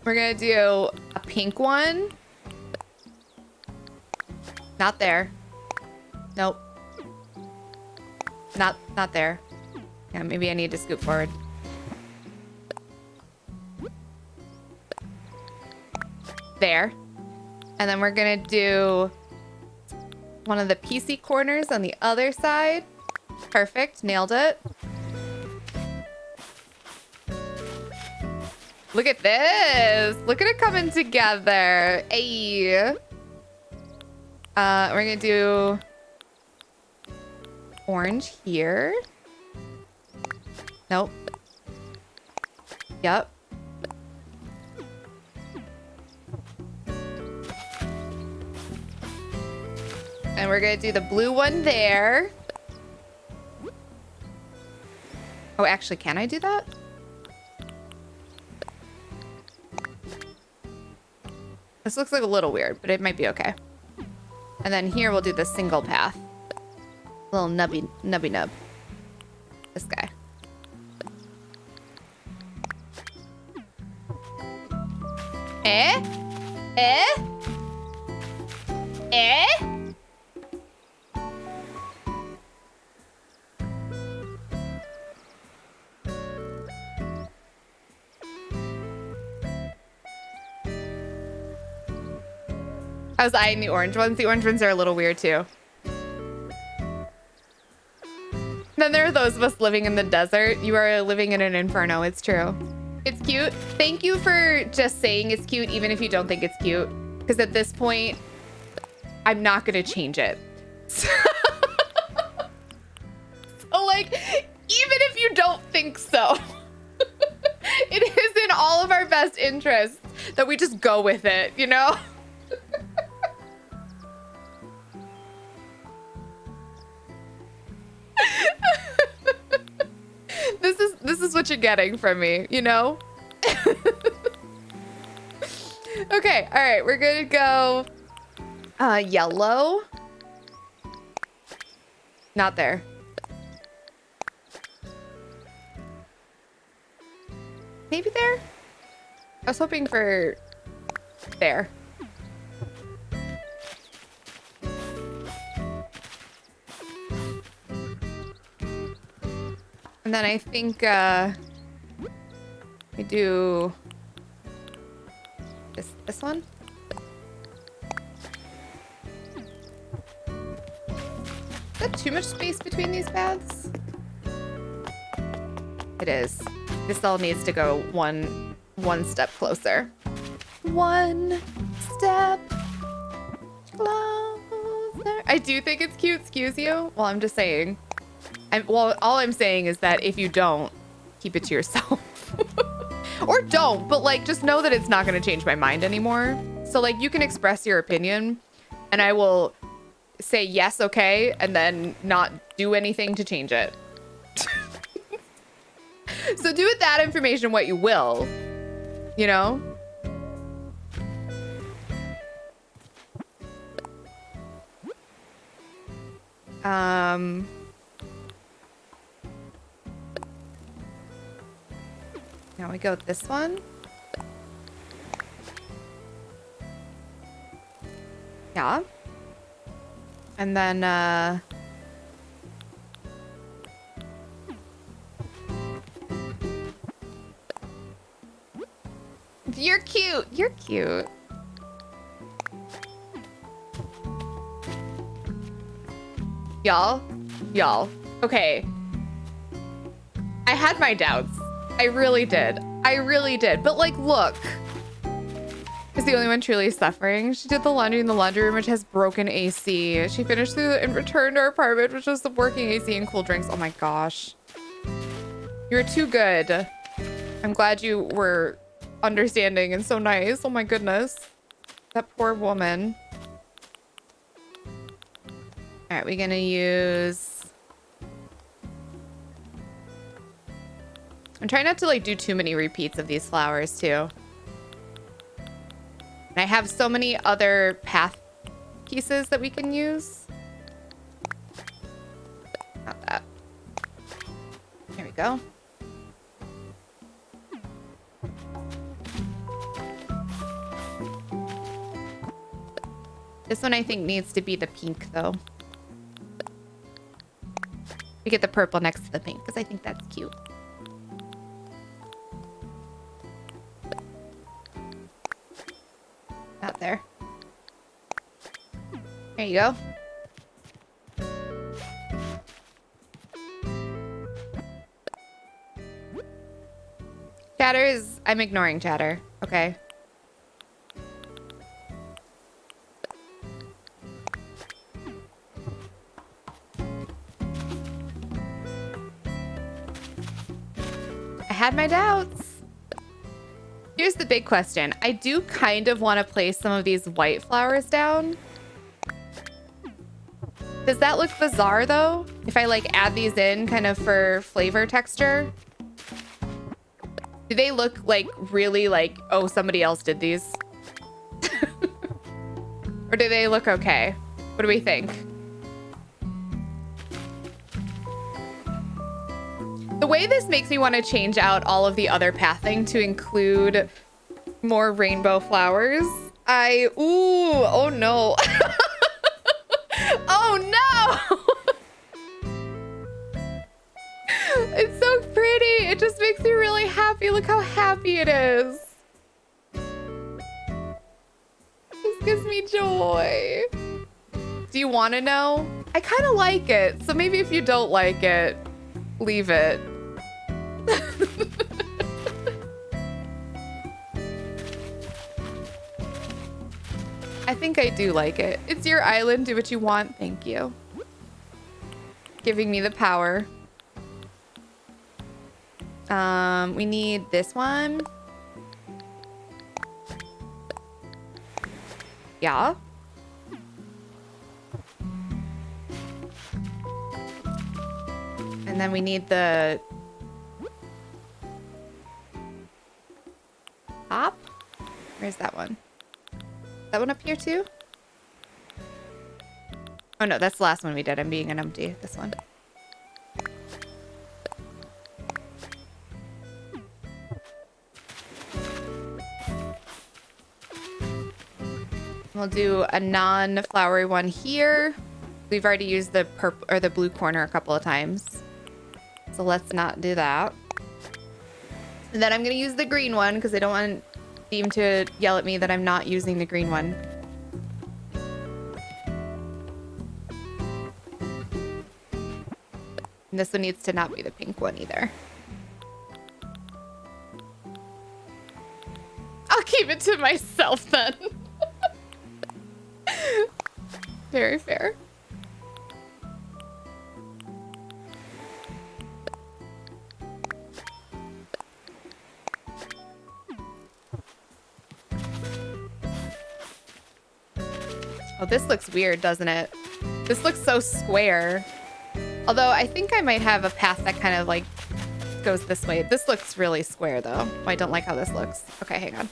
Speaker 1: We're gonna do a pink one. Not there. Nope. Not there. Yeah, maybe I need to scoot forward. There. And then we're gonna do one of the PC corners on the other side. Perfect, nailed it. Look at this. Look at it coming together. Hey. We're gonna do orange here. Nope. Yep. And we're gonna do the blue one there. Oh, actually, can I do that? This looks like a little weird, but it might be okay. And then here we'll do the single path. Little nubby nub. This guy. I was eyeing the orange ones. The orange ones are a little weird too. Then there are those of us living in the desert. You are living in an inferno. It's true. It's cute. Thank you for just saying it's cute, even if you don't think it's cute. Because at this point, I'm not going to change it. So, like, even if you don't think so, it is in all of our best interests that we just go with it, you know? This is what you're getting from me, you know? Okay, all right, we're gonna go yellow. Not there. Maybe there? I was hoping for there. And then I think we do this one. Is that too much space between these paths? It is. This all needs to go one step closer. One step closer. I do think it's cute, excuse you. Well, I'm just saying. Well, all I'm saying is that if you don't, keep it to yourself. Or don't, but like, just know that it's not going to change my mind anymore. So like, you can express your opinion and I will say yes, okay, and then not do anything to change it. So do with that information what you will, you know? Now we go with this one. Yeah. And then, you're cute. You're cute. Y'all. Okay. I had my doubts. I really did. But like, look. Is the only one truly suffering. She did the laundry in the laundry room, which has broken AC. She finished and returned to her apartment, which was the working AC and cool drinks. Oh my gosh. You're too good. I'm glad you were understanding and so nice. Oh my goodness. That poor woman. All right, we're gonna use... I'm trying not to like do too many repeats of these flowers too. And I have so many other path pieces that we can use. Not that. There we go. This one I think needs to be the pink though. We get the purple next to the pink because I think that's cute. Not there. There you go. Chatter is... I'm ignoring chatter. Okay. I had my doubts. Here's the big question. I do kind of want to place some of these white flowers down. Does that look bizarre though? If I like add these in kind of for flavor texture? Do they look like really like, oh, somebody else did these? Or do they look okay? What do we think? The way this makes me want to change out all of the other pathing to include more rainbow flowers. Ooh, oh no. Oh no. It's so pretty. It just makes me really happy. Look how happy it is. This gives me joy. Do you want to know? I kind of like it. So maybe if you don't like it, leave it. I think I do like it. It's your island. Do what you want. Thank you. Giving me the power. We need this one. Yeah. And then we need the top. Where's that one? That one up here too? Oh no, that's the last one we did. I'm being an umpty. This one. We'll do a non-flowery one here. We've already used the purple or the blue corner a couple of times. So let's not do that. And then I'm going to use the green one because I don't want Steam to yell at me that I'm not using the green one. And this one needs to not be the pink one either. I'll keep it to myself then. Very fair. Oh, this looks weird, doesn't it? This looks so square. Although I think I might have a path that kind of like goes this way. This looks really square though. Oh, I don't like how this looks. Okay, hang on.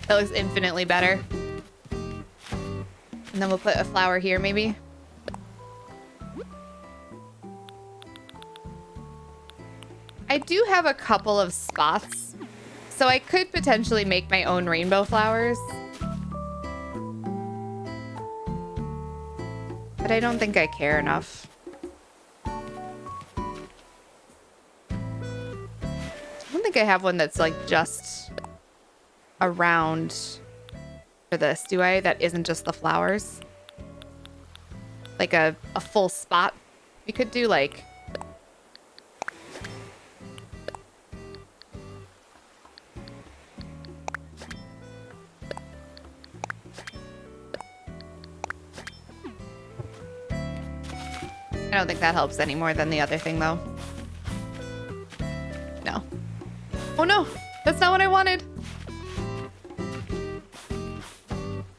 Speaker 1: That looks infinitely better. And then we'll put a flower here, maybe. I do have a couple of spots, so I could potentially make my own rainbow flowers. But I don't think I care enough. I don't think I have one that's like just around for this, do I? That isn't just the flowers. Like a full spot. We could do like... I don't think that helps any more than the other thing though. No. Oh no! That's not what I wanted!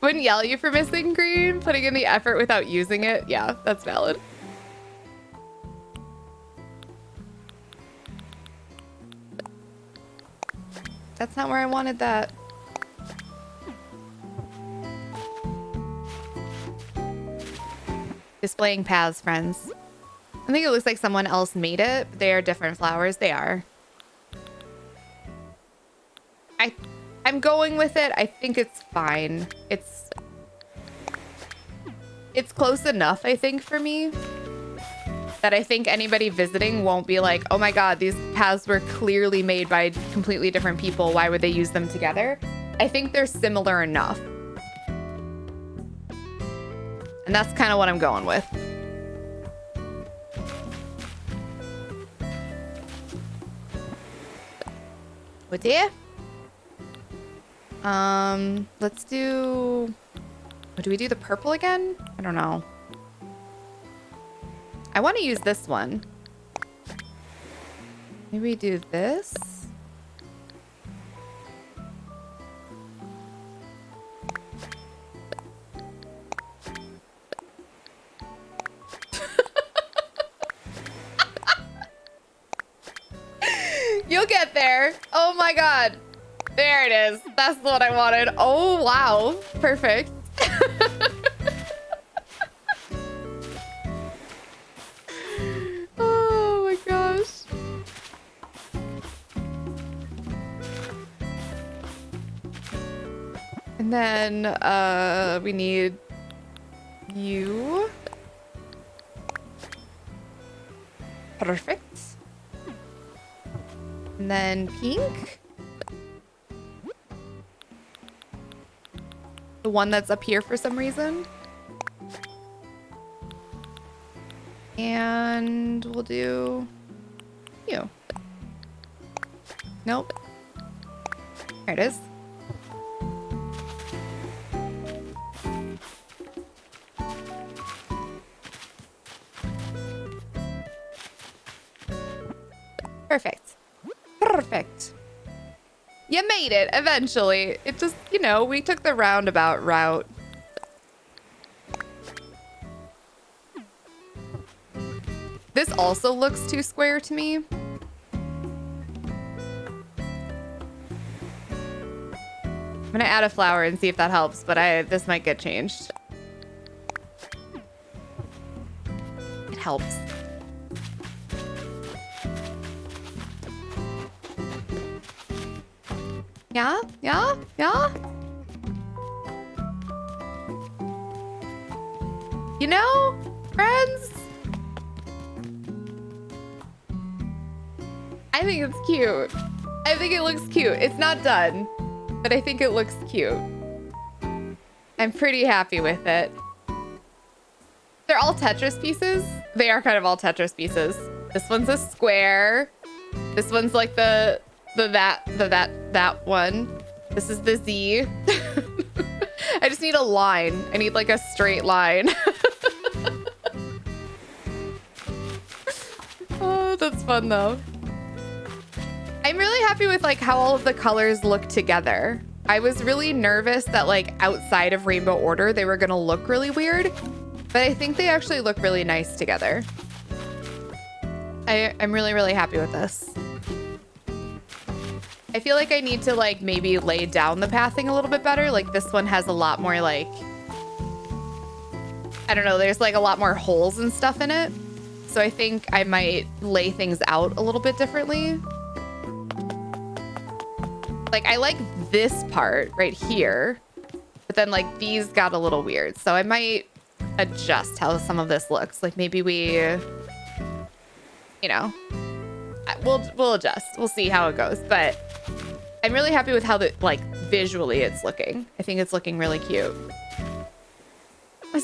Speaker 1: Wouldn't yell at you for missing green, putting in the effort without using it. Yeah, that's valid. That's not where I wanted that. Displaying paths, friends. I think it looks like someone else made it. But they are different flowers. They are. I'm going with it. I think it's fine. It's close enough, I think, for me, that I think anybody visiting won't be like, oh my god, these paths were clearly made by completely different people. Why would they use them together? I think they're similar enough. And that's kind of what I'm going with. Oh dear. Let's do... Do we do the purple again? I don't know. I want to use this one. Maybe we do this. You'll get there. Oh my god. There it is. That's what I wanted. Oh, wow. Perfect. Oh my gosh. And then we need you. Perfect. And then pink. The one that's up here for some reason. And we'll do you. Nope. There it is. Perfect. Perfect. You made it eventually. It just, you know, we took the roundabout route. This also looks too square to me. I'm gonna add a flower and see if that helps, but this might get changed. It helps. Yeah, yeah, yeah. You know, friends, I think it's cute. I think it looks cute. It's not done, but I think it looks cute. I'm pretty happy with it. They're all Tetris pieces. They are kind of all Tetris pieces. This one's a square. This one's like that one. This is the Z. I just need a line. I need like a straight line. Oh, that's fun though. I'm really happy with like how all of the colors look together. I was really nervous that like outside of Rainbow Order, they were gonna look really weird, but I think they actually look really nice together. I'm really, really happy with this. I feel like I need to like maybe lay down the pathing a little bit better. Like this one has a lot more like, I don't know, there's like a lot more holes and stuff in it. So I think I might lay things out a little bit differently. Like I like this part right here, but then like these got a little weird. So I might adjust how some of this looks. Like maybe we, you know, we'll adjust. We'll see how it goes. But I'm really happy with how the like visually it's looking. I think it's looking really cute.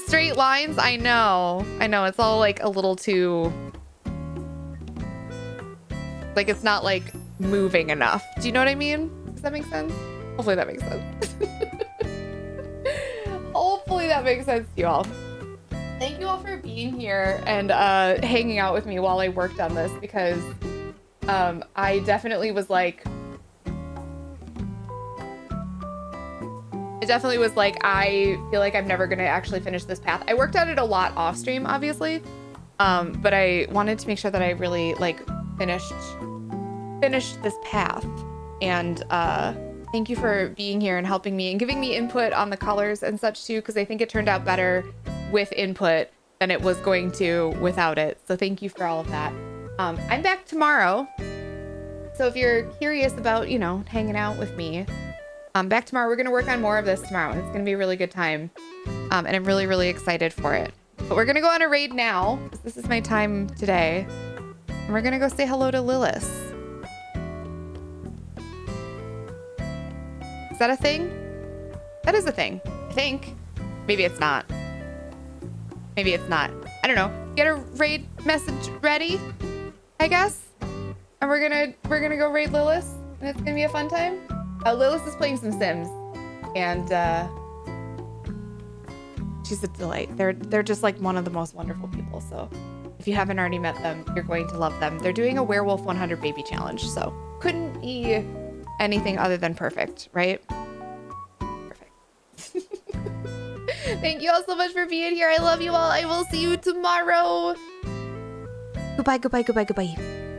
Speaker 1: Straight lines, I know. It's all like a little too, like it's not like moving enough. Do you know what I mean? Does that make sense? Hopefully that makes sense. Hopefully that makes sense to you all. Thank you all for being here and hanging out with me while I worked on this, because I definitely was like, I feel like I'm never going to actually finish this path. I worked on it a lot off stream, obviously. But I wanted to make sure that I really like finished this path. And thank you for being here and helping me and giving me input on the colors and such too, because I think it turned out better with input than it was going to without it. So thank you for all of that. I'm back tomorrow. So if you're curious about, you know, hanging out with me, back tomorrow. We're going to work on more of this tomorrow. It's going to be a really good time. And I'm really, really excited for it. But we're going to go on a raid now. This is my time today. And we're going to go say hello to Lilith. Is that a thing? That is a thing, I think. Maybe it's not. Maybe it's not. I don't know. Get a raid message ready, I guess. And we're gonna go raid Lilith, and it's gonna be a fun time. Lilith is playing some Sims, and she's a delight. They're just like one of the most wonderful people. So if you haven't already met them, you're going to love them. They're doing a werewolf 100 baby challenge, so couldn't be anything other than perfect, right? Perfect. Thank you all so much for being here. I love you all. I will see you tomorrow. Goodbye, goodbye, goodbye, goodbye.